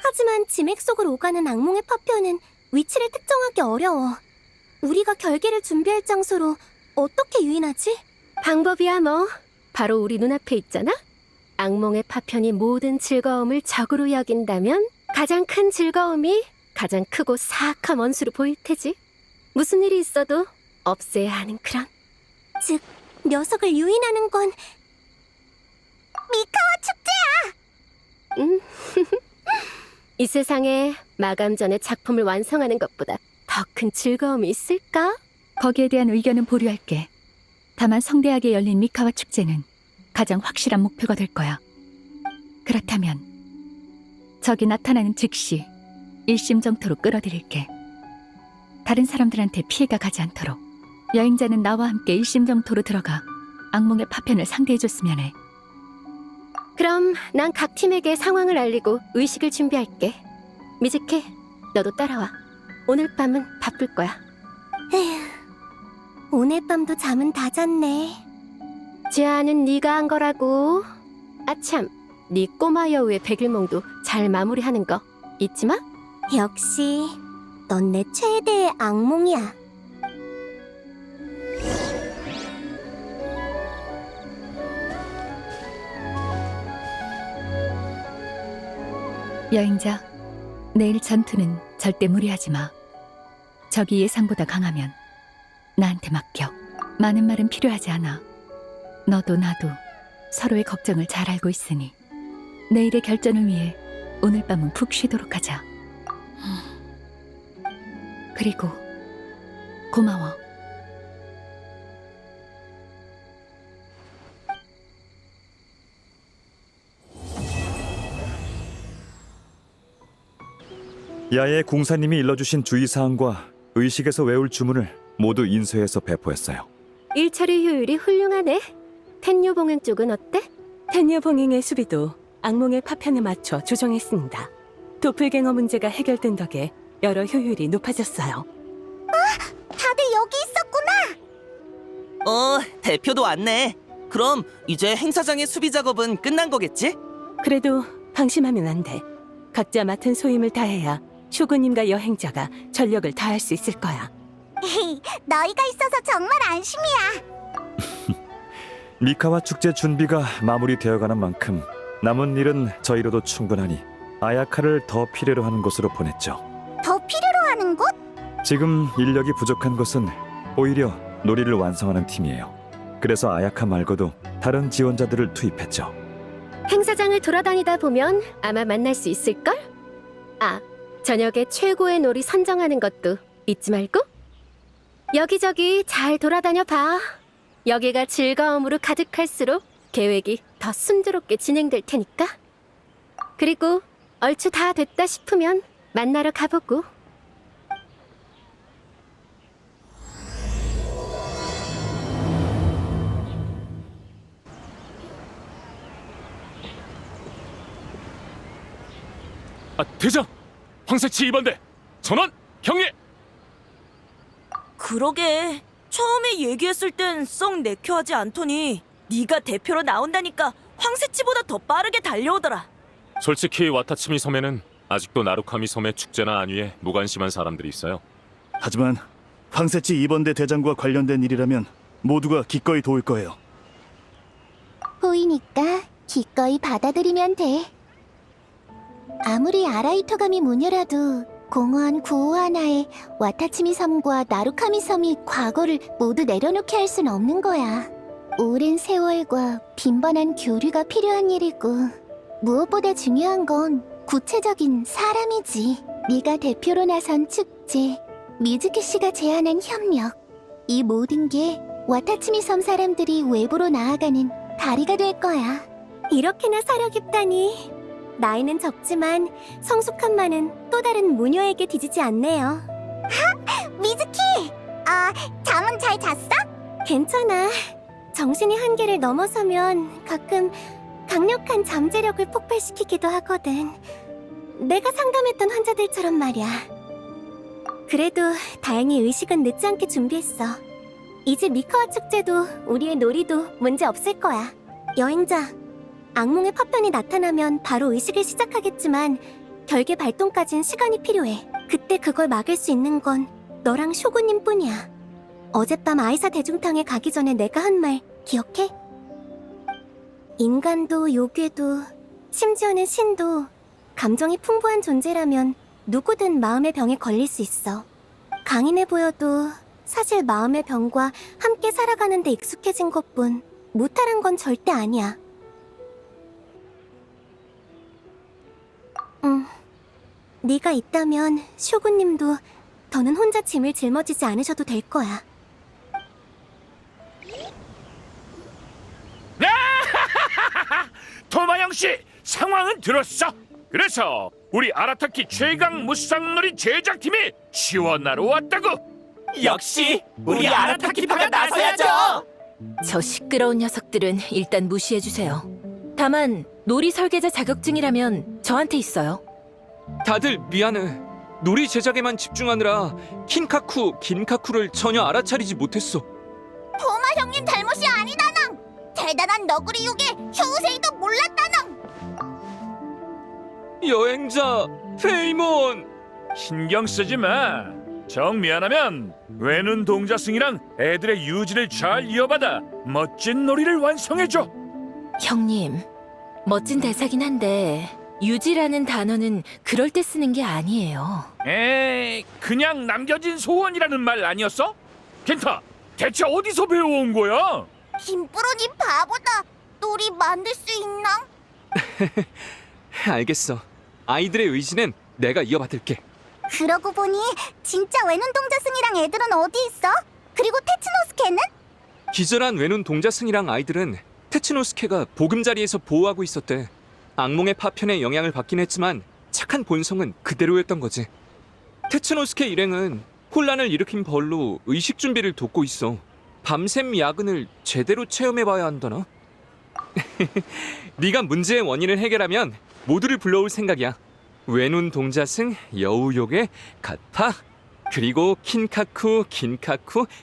하지만 지맥 속으로 오가는 악몽의 파편은 위치를 특정하기 어려워. 우리가 결계를 준비할 장소로 어떻게 유인하지?
방법이야 뭐. 바로 우리 눈앞에 있잖아. 악몽의 파편이 모든 즐거움을 적으로 여긴다면 가장 큰 즐거움이 가장 크고 사악한 원수로 보일 테지. 무슨 일이 있어도 없애야 하는 그런.
즉, 녀석을 유인하는 건 미카와 축제야!
이 세상에 마감 전에 작품을 완성하는 것보다 더 큰 즐거움이 있을까?
거기에 대한 의견은 보류할게. 다만 성대하게 열린 미카와 축제는 가장 확실한 목표가 될 거야. 그렇다면 적이 나타나는 즉시 일심정토로 끌어들일게. 다른 사람들한테 피해가 가지 않도록 여행자는 나와 함께 일심정토로 들어가 악몽의 파편을 상대해줬으면 해.
그럼 난 각 팀에게 상황을 알리고 의식을 준비할게. 미즈키, 너도 따라와. 오늘 밤은 바쁠 거야.
에휴, 오늘 밤도 잠은 다 잤네.
제안은 네가 한 거라고. 아참, 네 꼬마 여우의 백일몽도 잘 마무리하는 거 잊지 마.
역시 넌 내 최대의 악몽이야.
여행자, 내일 전투는 절대 무리하지 마. 적이 예상보다 강하면 나한테 맡겨. 많은 말은 필요하지 않아. 너도 나도 서로의 걱정을 잘 알고 있으니 내일의 결전을 위해 오늘 밤은 푹 쉬도록 하자. 그리고 고마워.
야외 공사님이 일러주신 주의사항과 의식에서 외울 주문을 모두 인쇄해서 배포했어요.
일 처리 효율이 훌륭하네. 텐유 봉행 쪽은 어때?
텐유 봉행의 수비도 악몽의 파편에 맞춰 조정했습니다. 도플갱어 문제가 해결된 덕에 여러 효율이 높아졌어요.
다들 여기 있었구나.
대표도 왔네. 그럼 이제 행사장의 수비 작업은 끝난 거겠지?
그래도 방심하면 안 돼. 각자 맡은 소임을 다해야 쇼군님과 여행자가 전력을 다할 수 있을 거야.
너희가 있어서 정말 안심이야.
미카와 축제 준비가 마무리되어가는 만큼 남은 일은 저희로도 충분하니 아야카를 더 필요로 하는 곳으로 보냈죠.
더 필요로 하는 곳?
지금 인력이 부족한 곳은 오히려 놀이를 완성하는 팀이에요. 그래서 아야카 말고도 다른 지원자들을 투입했죠.
행사장을 돌아다니다 보면 아마 만날 수 있을걸? 아, 저녁에 최고의 놀이 선정하는 것도 잊지 말고. 여기저기 잘 돌아다녀 봐. 여기가 즐거움으로 가득할수록 계획이 더 순조롭게 진행될 테니까. 그리고 얼추 다 됐다 싶으면 만나러 가보고.
대장! 황새치 2반대! 전원! 경례!
그러게. 처음에 얘기했을 땐 썩 내켜하지 않더니 네가 대표로 나온다니까 황새치보다 더 빠르게 달려오더라.
솔직히 와타츠미 섬에는 아직도 나루카미 섬의 축제나 안위에 무관심한 사람들이 있어요.
하지만 황새치 2번대 대장과 관련된 일이라면
모두가 기꺼이 도울 거예요.
보이니까 기꺼이 받아들이면 돼. 아무리 아라이토가미 무녀라도 공허한 구호 하나에 와타치미 섬과 나루카미 섬이 과거를 모두 내려놓게 할 순 없는 거야. 오랜 세월과 빈번한 교류가 필요한 일이고 무엇보다 중요한 건 구체적인 사람이지. 네가 대표로 나선 축제, 미즈키 씨가 제안한 협력, 이 모든 게 와타치미 섬 사람들이 외부로 나아가는 다리가 될 거야. 이렇게나 사려 깊다니. 나이는 적지만 성숙함만은 또 다른 무녀에게 뒤지지 않네요. 미즈키! 잠은 잘 잤어? 괜찮아. 정신이 한계를 넘어서면 가끔 강력한 잠재력을 폭발시키기도 하거든. 내가 상담했던 환자들처럼 말이야. 그래도 다행히 의식은 늦지 않게 준비했어. 이제 미카와 축제도 우리의 놀이도 문제 없을 거야. 여행자, 악몽의 파편이 나타나면 바로 의식을 시작하겠지만 결계 발동까진 시간이 필요해. 그때 그걸 막을 수 있는 건 너랑 쇼구님 뿐이야. 어젯밤 아이사 대중탕에 가기 전에 내가 한 말 기억해? 인간도 요괴도 심지어는 신도 감정이 풍부한 존재라면 누구든 마음의 병에 걸릴 수 있어. 강인해 보여도 사실 마음의 병과 함께 살아가는 데 익숙해진 것뿐 무탈한 건 절대 아니야. 네가 있다면 쇼구님도 더는 혼자 짐을 짊어지지 않으셔도 될 거야.
도마영 씨, 상황은 들었어. 그래서 우리 아라타키 최강 무쌍놀이 제작팀이 지원하러 왔다고.
역시 우리 아라타키파가 나서야죠.
저 시끄러운 녀석들은 일단 무시해주세요. 다만 놀이 설계자 자격증이라면 저한테 있어요.
다들 미안해. 놀이 제작에만 집중하느라 긴카쿠를 전혀 알아차리지 못했어.
도마 형님 잘못이 아니다낭. 대단한 너구리 요괴 효우세이도 몰랐다낭.
여행자 페이몬,
신경 쓰지 마. 정 미안하면 외눈 동자승이랑 애들의 유지를 잘 이어받아 멋진 놀이를 완성해줘.
형님, 멋진 대사긴 한데 유지라는 단어는 그럴 때 쓰는 게 아니에요.
에이, 그냥 남겨진 소원이라는 말 아니었어? 켄타, 대체 어디서 배워온 거야?
김프로님 바보다. 놀이 만들 수 있나?
알겠어. 아이들의 의지는 내가 이어받을게.
그러고 보니 진짜 외눈동자승이랑 애들은 어디 있어? 그리고 테츠노스케는?
기절한 외눈 동자승이랑 아이들은 테츠노스케가 보금자리에서 보호하고 있었대. 악몽의 파편에 영향을 받긴 했지만 착한 본성은 그대로였던 거지. 테츠노스케 일행은 혼란을 일으킨 벌로 의식 준비를 돕고 있어. 밤샘 야근을 제대로 체험해봐야 한다나? 네가 문제의 원인을 해결하면 모두를 불러올 생각이야. 외눈 동자승, 여우요괴, 갓파, 그리고 긴카쿠,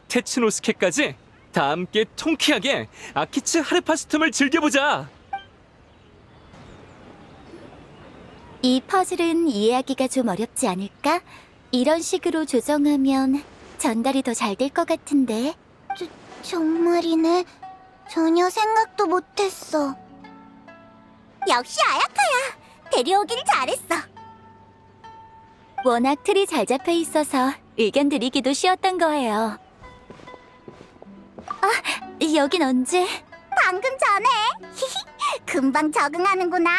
테츠노스케까지 다 함께 통쾌하게 아키츠 하르파스툼을 즐겨보자.
이 퍼즐은 이해하기가 좀 어렵지 않을까? 이런 식으로 조정하면 전달이 더 잘 될 것 같은데. 정말이네. 전혀 생각도 못했어. 역시 아야카야. 데려오길 잘했어. 워낙 틀이 잘 잡혀 있어서 의견 드리기도 쉬웠던 거예요. 여긴 언제? 방금 전에. 금방 적응하는구나.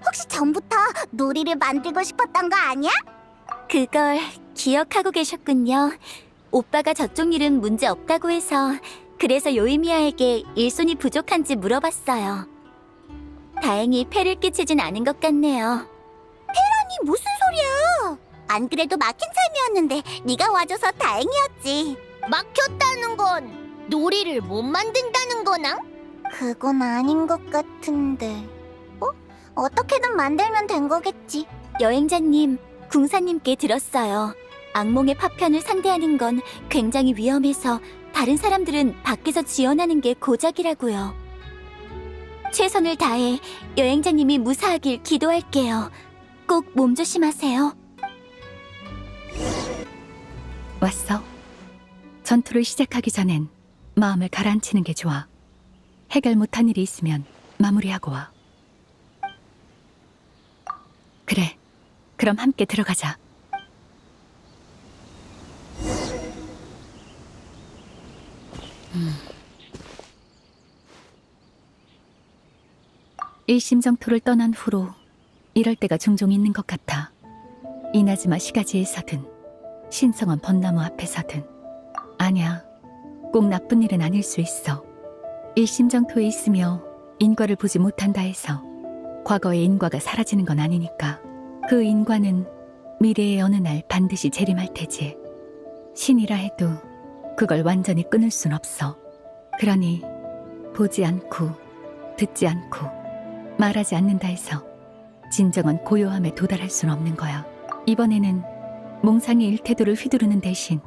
혹시 전부터 놀이를 만들고 싶었던 거 아니야? 그걸 기억하고 계셨군요. 오빠가 저쪽 일은 문제 없다고 해서 그래서 요이미야에게 일손이 부족한지 물어봤어요. 다행히 폐를 끼치진 않은 것 같네요. 폐라니 무슨 소리야? 안 그래도 막힌 삶이었는데 네가 와줘서 다행이었지. 막혔다는 건 놀이를 못 만든다는 거나? 그건 아닌 것 같은데. 어떻게든 만들면 된 거겠지. 여행자님, 궁사님께 들었어요. 악몽의 파편을 상대하는 건 굉장히 위험해서 다른 사람들은 밖에서 지원하는 게 고작이라고요. 최선을 다해 여행자님이 무사하길 기도할게요. 꼭 몸조심하세요.
왔어. 전투를 시작하기 전엔 마음을 가라앉히는 게 좋아. 해결 못한 일이 있으면 마무리하고 와. 그래, 그럼 함께 들어가자. 일심정토를 떠난 후로 이럴 때가 종종 있는 것 같아. 이나즈마 시가지에서든 신성원 벚나무 앞에서든. 아니야, 꼭 나쁜 일은 아닐 수 있어. 일심정토에 있으며 인과를 보지 못한다 해서 과거의 인과가 사라지는 건 아니니까. 그 인과는 미래의 어느 날 반드시 재림할 테지. 신이라 해도 그걸 완전히 끊을 순 없어. 그러니 보지 않고 듣지 않고 말하지 않는다 해서 진정한 고요함에 도달할 순 없는 거야. 이번에는 몽상의 일태도를 휘두르는 대신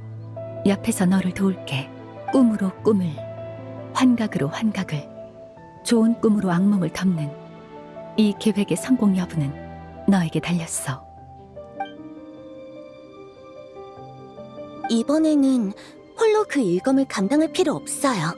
옆에서 너를 도울게. 꿈으로 꿈을, 환각으로 환각을, 좋은 꿈으로 악몽을 덮는 이 계획의 성공 여부는 너에게 달렸어.
이번에는 홀로 그 일검을 감당할 필요 없어요.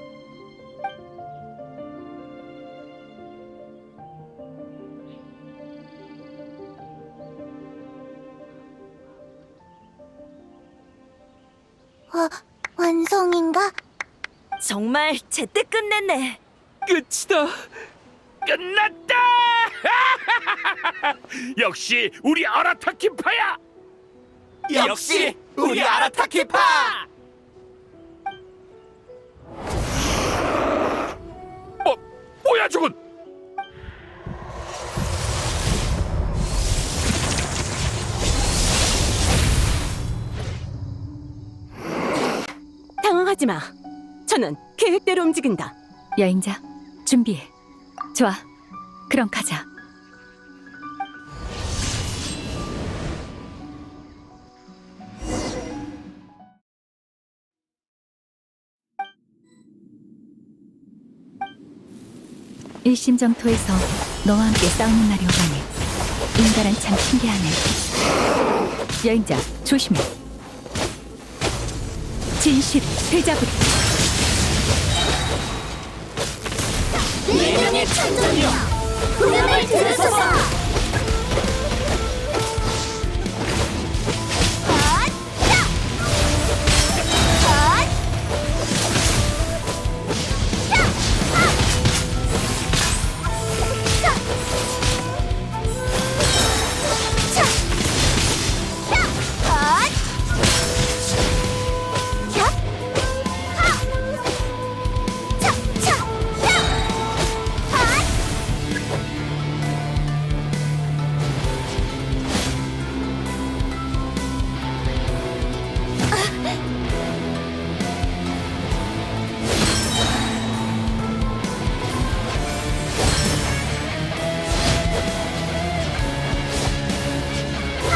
완성인가?
정말 제때 끝냈네.
끝이다.
끝났다! 역시 우리 아라타키파야!
역시 우리 아라타키파!
뭐야 저건?
당황하지 마. 저는 계획대로 움직인다.
여행자, 준비해. 좋아, 그럼 가자. 일심정토에서 너와 함께 싸우는 날이 오다니 인간은 참 신기하네. 여행자, 조심해. 진실을 되잡으리.
네 명의 천존이여, 부름을 들으소서.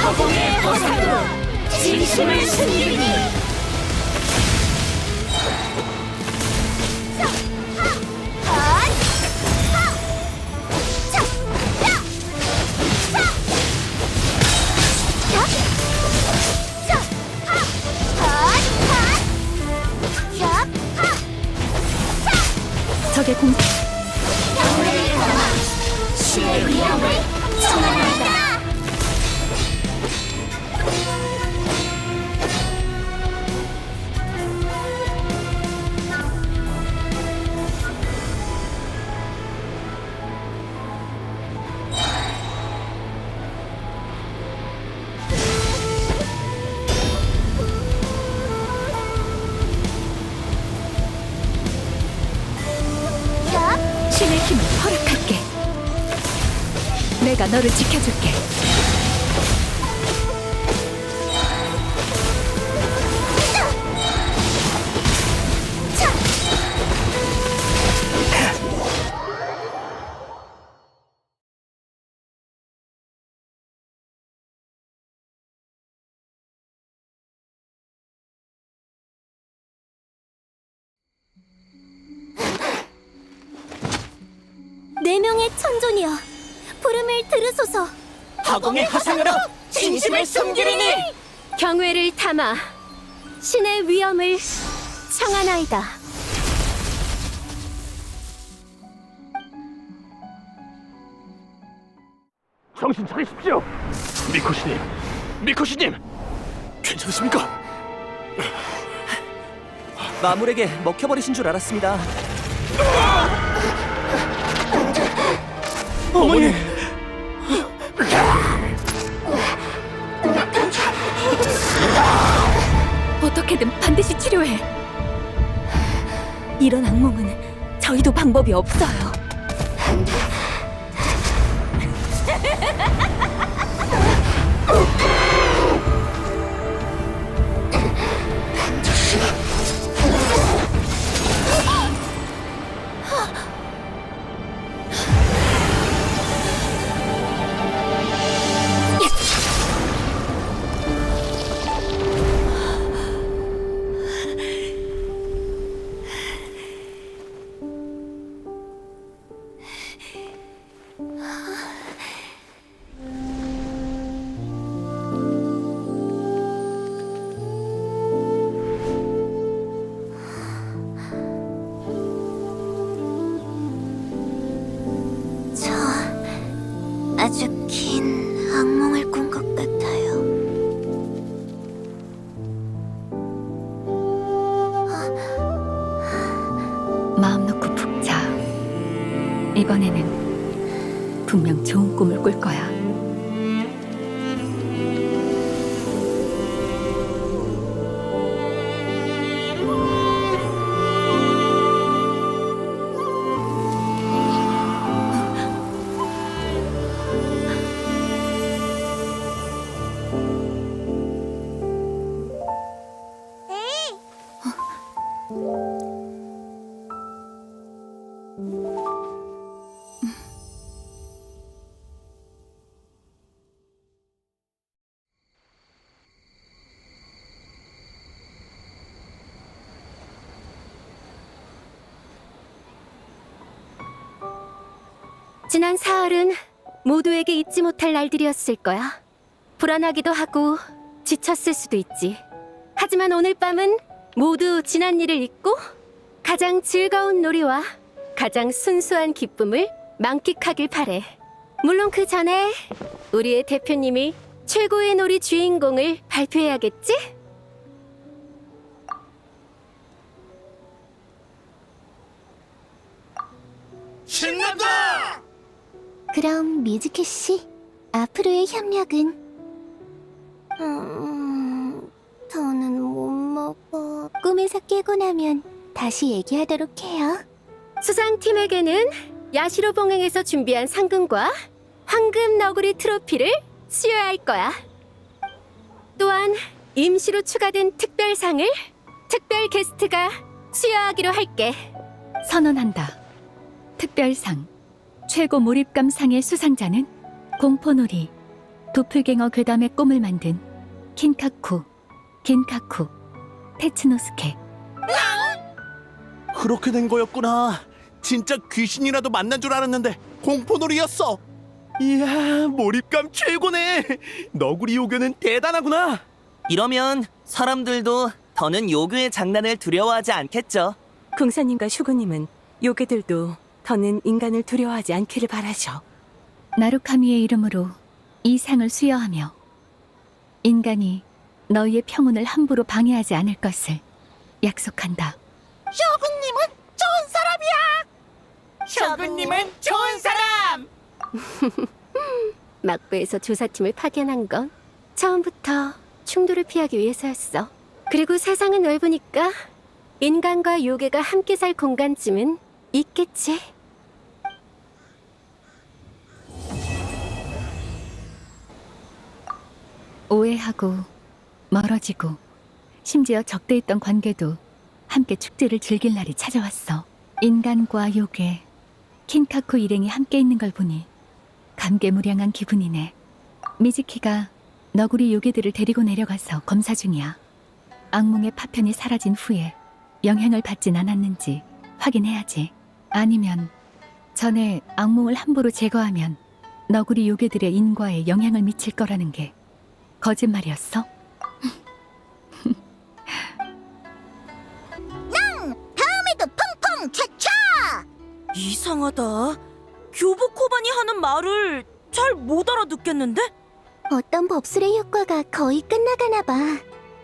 허공의 허상으로 진심을 숨기니.
적의 공
영혼을 담아 신의 위엄을 청하나이다.
신의 힘을 허락할게. 내가 너를 지켜줄게.
네 명의 천존이여, 부름을 들으소서.
허공의 허상으로 진심을 숨기리니.
경외를 담아 신의 위엄을 청하나이다.
정신 차리십시오. 미코시님,
괜찮으십니까?
마물에게 먹혀버리신 줄 알았습니다.
어머니!
어떻게든 반드시 치료해. 이런 악몽은 저희도 방법이 없어요.
저 아주 긴 악몽을 꾼 것 같아요.
마음 놓고 푹 자. 이번에는 분명 좋은 꿈을 꿀 거야.
지난 사흘은 모두에게 잊지 못할 날들이었을 거야. 불안하기도 하고 지쳤을 수도 있지. 하지만 오늘 밤은 모두 지난 일을 잊고 가장 즐거운 놀이와 가장 순수한 기쁨을 만끽하길 바래. 물론 그 전에 우리의 대표님이 최고의 놀이 주인공을 발표해야겠지?
신난다!
그럼 미즈키 씨, 앞으로의 협력은? 더는 못 먹어. 꿈에서 깨고 나면 다시 얘기하도록 해요.
수상팀에게는 야시로 봉행에서 준비한 상금과 황금 너구리 트로피를 수여할 거야. 또한 임시로 추가된 특별상을 특별 게스트가 수여하기로 할게.
선언한다. 특별상 최고 몰입감상의 수상자는 공포놀이 도플갱어 괴담의 꿈을 만든 긴카쿠 테츠노스케.
그렇게 된 거였구나. 진짜 귀신이라도 만난 줄 알았는데 공포놀이였어. 이야, 몰입감 최고네. 너구리 요괴는 대단하구나.
이러면 사람들도 더는 요괴의 장난을 두려워하지 않겠죠.
궁사님과 슈구님은 요괴들도 더는 인간을 두려워하지 않기를 바라셔.
나루카미의 이름으로 이 상을 수여하며 인간이 너희의 평온을 함부로 방해하지 않을 것을 약속한다.
셔군님은 좋은 사람이야. 셔군님은 좋은 사람.
막부에서 조사팀을 파견한 건 처음부터 충돌을 피하기 위해서였어. 그리고 세상은 넓으니까 인간과 요괴가 함께 살 공간쯤은 있겠지.
오해하고 멀어지고 심지어 적대했던 관계도 함께 축제를 즐길 날이 찾아왔어. 인간과 요괴, 킨카쿠 일행이 함께 있는 걸 보니 감개무량한 기분이네. 미즈키가 너구리 요괴들을 데리고 내려가서 검사 중이야. 악몽의 파편이 사라진 후에 영향을 받진 않았는지 확인해야지. 아니면 전에 악몽을 함부로 제거하면 너구리 요괴들의 인과에 영향을 미칠 거라는 게 거짓말이었어?
다음에도 펑펑 차차!
이상하다. 교복 코반이 하는 말을 잘 못 알아듣겠는데?
어떤 법술의 효과가 거의 끝나가나 봐.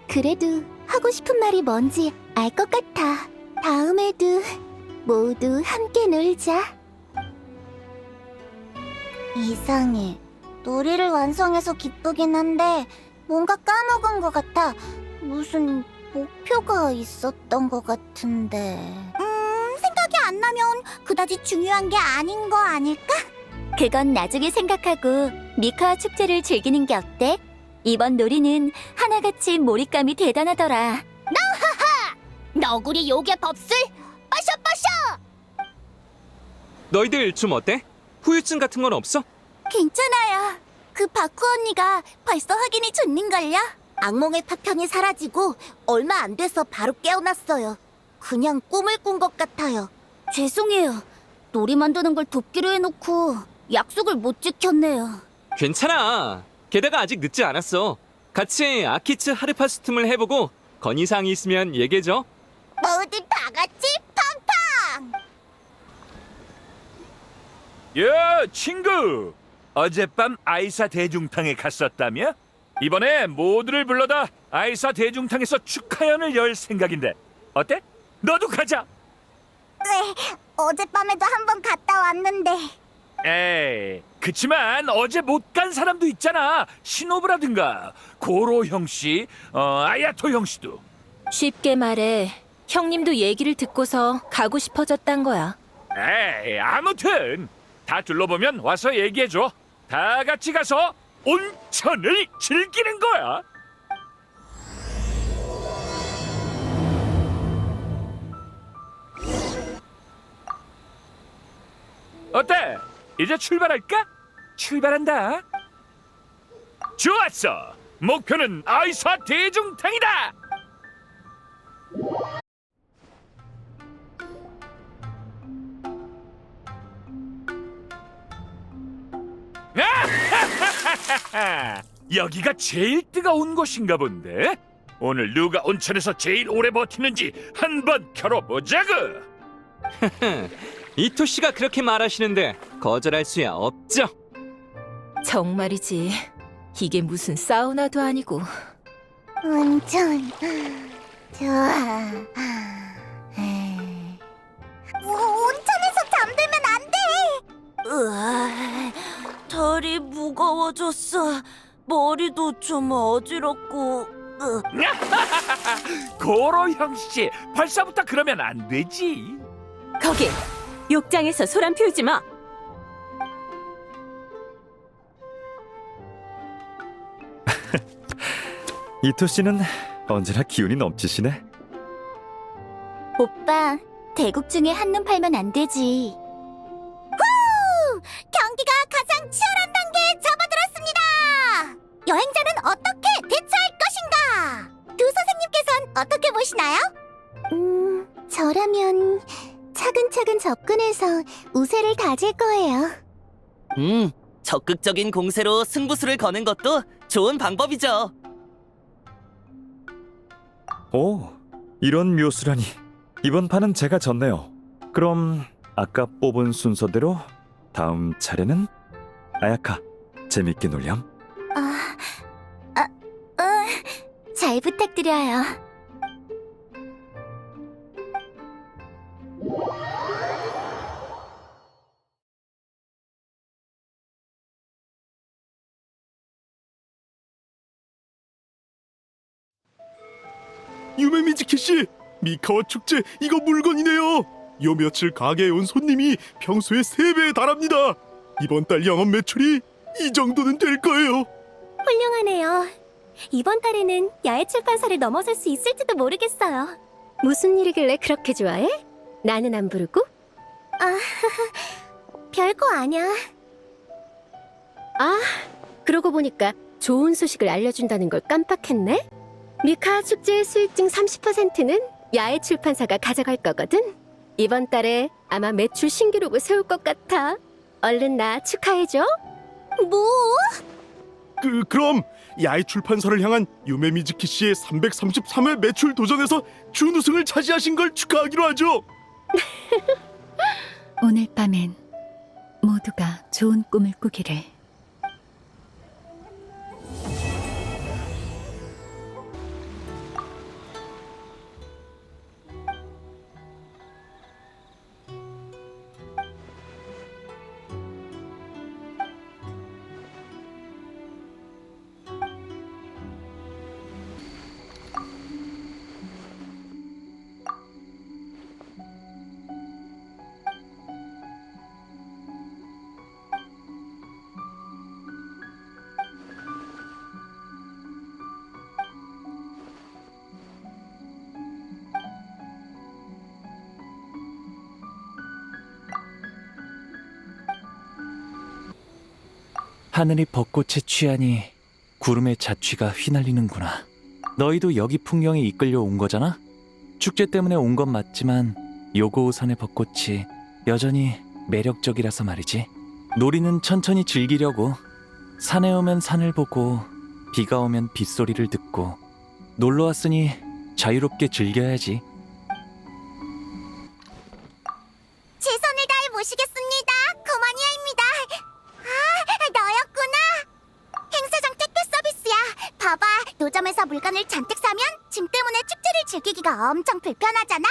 그래도 하고 싶은 말이 뭔지 알 것 같아. 다음에도 모두 함께 놀자. 이상해. 놀이를 완성해서 기쁘긴 한데 뭔가 까먹은 것 같아. 무슨 목표가 있었던 것 같은데. 생각이 안 나면 그다지 중요한 게 아닌 거 아닐까? 그건 나중에 생각하고 미카와 축제를 즐기는 게 어때? 이번 놀이는 하나같이 몰입감이 대단하더라. 나하하! 너구리 요괴 법술 빠샤빠샤!
너희들 좀 어때? 후유증 같은 건 없어?
괜찮아요. 그 바쿠 언니가 벌써 확인이 좋는걸요? 악몽의 파편이 사라지고 얼마 안 돼서 바로 깨어났어요. 그냥 꿈을 꾼 것 같아요. 죄송해요. 놀이 만드는 걸 돕기로 해놓고 약속을 못 지켰네요.
괜찮아. 게다가 아직 늦지 않았어. 같이 아키츠 하르파스툼을 해보고 건의사항이 있으면 얘기해줘.
모두 다 같이 팡팡!
야, 친구! 어젯밤 아이사 대중탕에 갔었다며? 이번에 모두를 불러다 아이사 대중탕에서 축하연을 열 생각인데 어때? 너도 가자!
네, 어젯밤에도 한번 갔다 왔는데.
에이, 그치만 어제 못 간 사람도 있잖아. 시노부라든가 고로 형씨, 아야토 형씨도.
쉽게 말해, 형님도 얘기를 듣고서 가고 싶어졌단 거야.
에이, 아무튼 다 둘러보면 와서 얘기해줘. 다 같이 가서 온천을 즐기는 거야. 어때? 이제 출발할까? 출발한다. 좋았어. 목표는 아이사 대중탕이다. 여기가 제일 뜨거운 곳인가 본데. 오늘 누가 온천에서 제일 오래 버티는지 한번 겨뤄보자고.
이토 씨가 그렇게 말하시는데 거절할 수야 없죠.
정말이지. 이게 무슨 사우나도 아니고.
온천 좋아. 온천에서 잠들면 안 돼.
으아, 다리 무거워졌어. 머리도 좀 어지럽고.
고로 형씨, 벌써부터 그러면 안 되지.
거기 욕장에서 소란 피우지 마.
이토 씨는 언제나 기운이 넘치시네.
오빠, 대국 중에 한눈 팔면 안 되지. 후! 경기가 가장 치열한 단계에 접어들었습니다. 여행자는 어떻게 대처할 것인가? 두 선생님께서는 어떻게 보시나요? 저라면 차근차근 접근해서 우세를 다질 거예요.
적극적인 공세로 승부수를 거는 것도 좋은 방법이죠.
오, 이런 묘수라니. 이번 판은 제가 졌네요. 그럼 아까 뽑은 순서대로 다음 차례는 아야카, 재밌게 놀렴.
잘 부탁드려요.
유메미즈키 씨, 미카와 축제 이거 물건이네요. 요 며칠 가게에 온 손님이 평소의 3배에 달합니다. 이번 달 영업 매출이 이 정도는 될 거예요.
훌륭하네요. 이번 달에는 야외 출판사를 넘어설 수 있을지도 모르겠어요.
무슨 일이길래 그렇게 좋아해? 나는 안 부르고?
별거 아니야.
아, 그러고 보니까 좋은 소식을 알려준다는 걸 깜빡했네. 미카 축제의 수익 중 30%는 야외 출판사가 가져갈 거거든. 이번 달에 아마 매출 신기록을 세울 것 같아. 얼른 나 축하해줘.
뭐?
그럼 야외 출판사를 향한 유메미즈키 씨의 333회 매출 도전에서 준우승을 차지하신 걸 축하하기로 하죠.
오늘 밤엔 모두가 좋은 꿈을 꾸기를.
하늘이 벚꽃에 취하니 구름의 자취가 휘날리는구나. 너희도 여기 풍경에 이끌려 온 거잖아? 축제 때문에 온 건 맞지만 요고우산의 벚꽃이 여전히 매력적이라서 말이지. 놀이는 천천히 즐기려고. 산에 오면 산을 보고 비가 오면 빗소리를 듣고 놀러 왔으니 자유롭게 즐겨야지.
최선을 다해 모시겠습니다. 코마니아입니다. 아, 너였구나. 행사장 택배 서비스야. 봐봐, 노점에서 물건을 잔뜩 사면 짐 때문에 축제를 즐기기가 엄청 불편하잖아.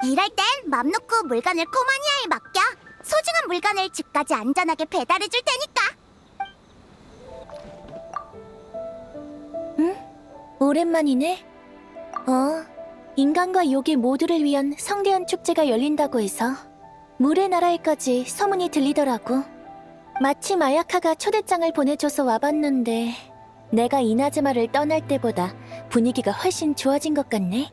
이럴 땐 맘 놓고 물건을 코마니아에 맡겨. 소중한 물건을 집까지 안전하게 배달해 줄 테니까.
오랜만이네. 인간과 요괴 모두를 위한 성대한 축제가 열린다고 해서 물의 나라에까지 소문이 들리더라고. 마침 아야카가 초대장을 보내줘서 와봤는데 내가 이나즈마를 떠날 때보다 분위기가 훨씬 좋아진 것 같네.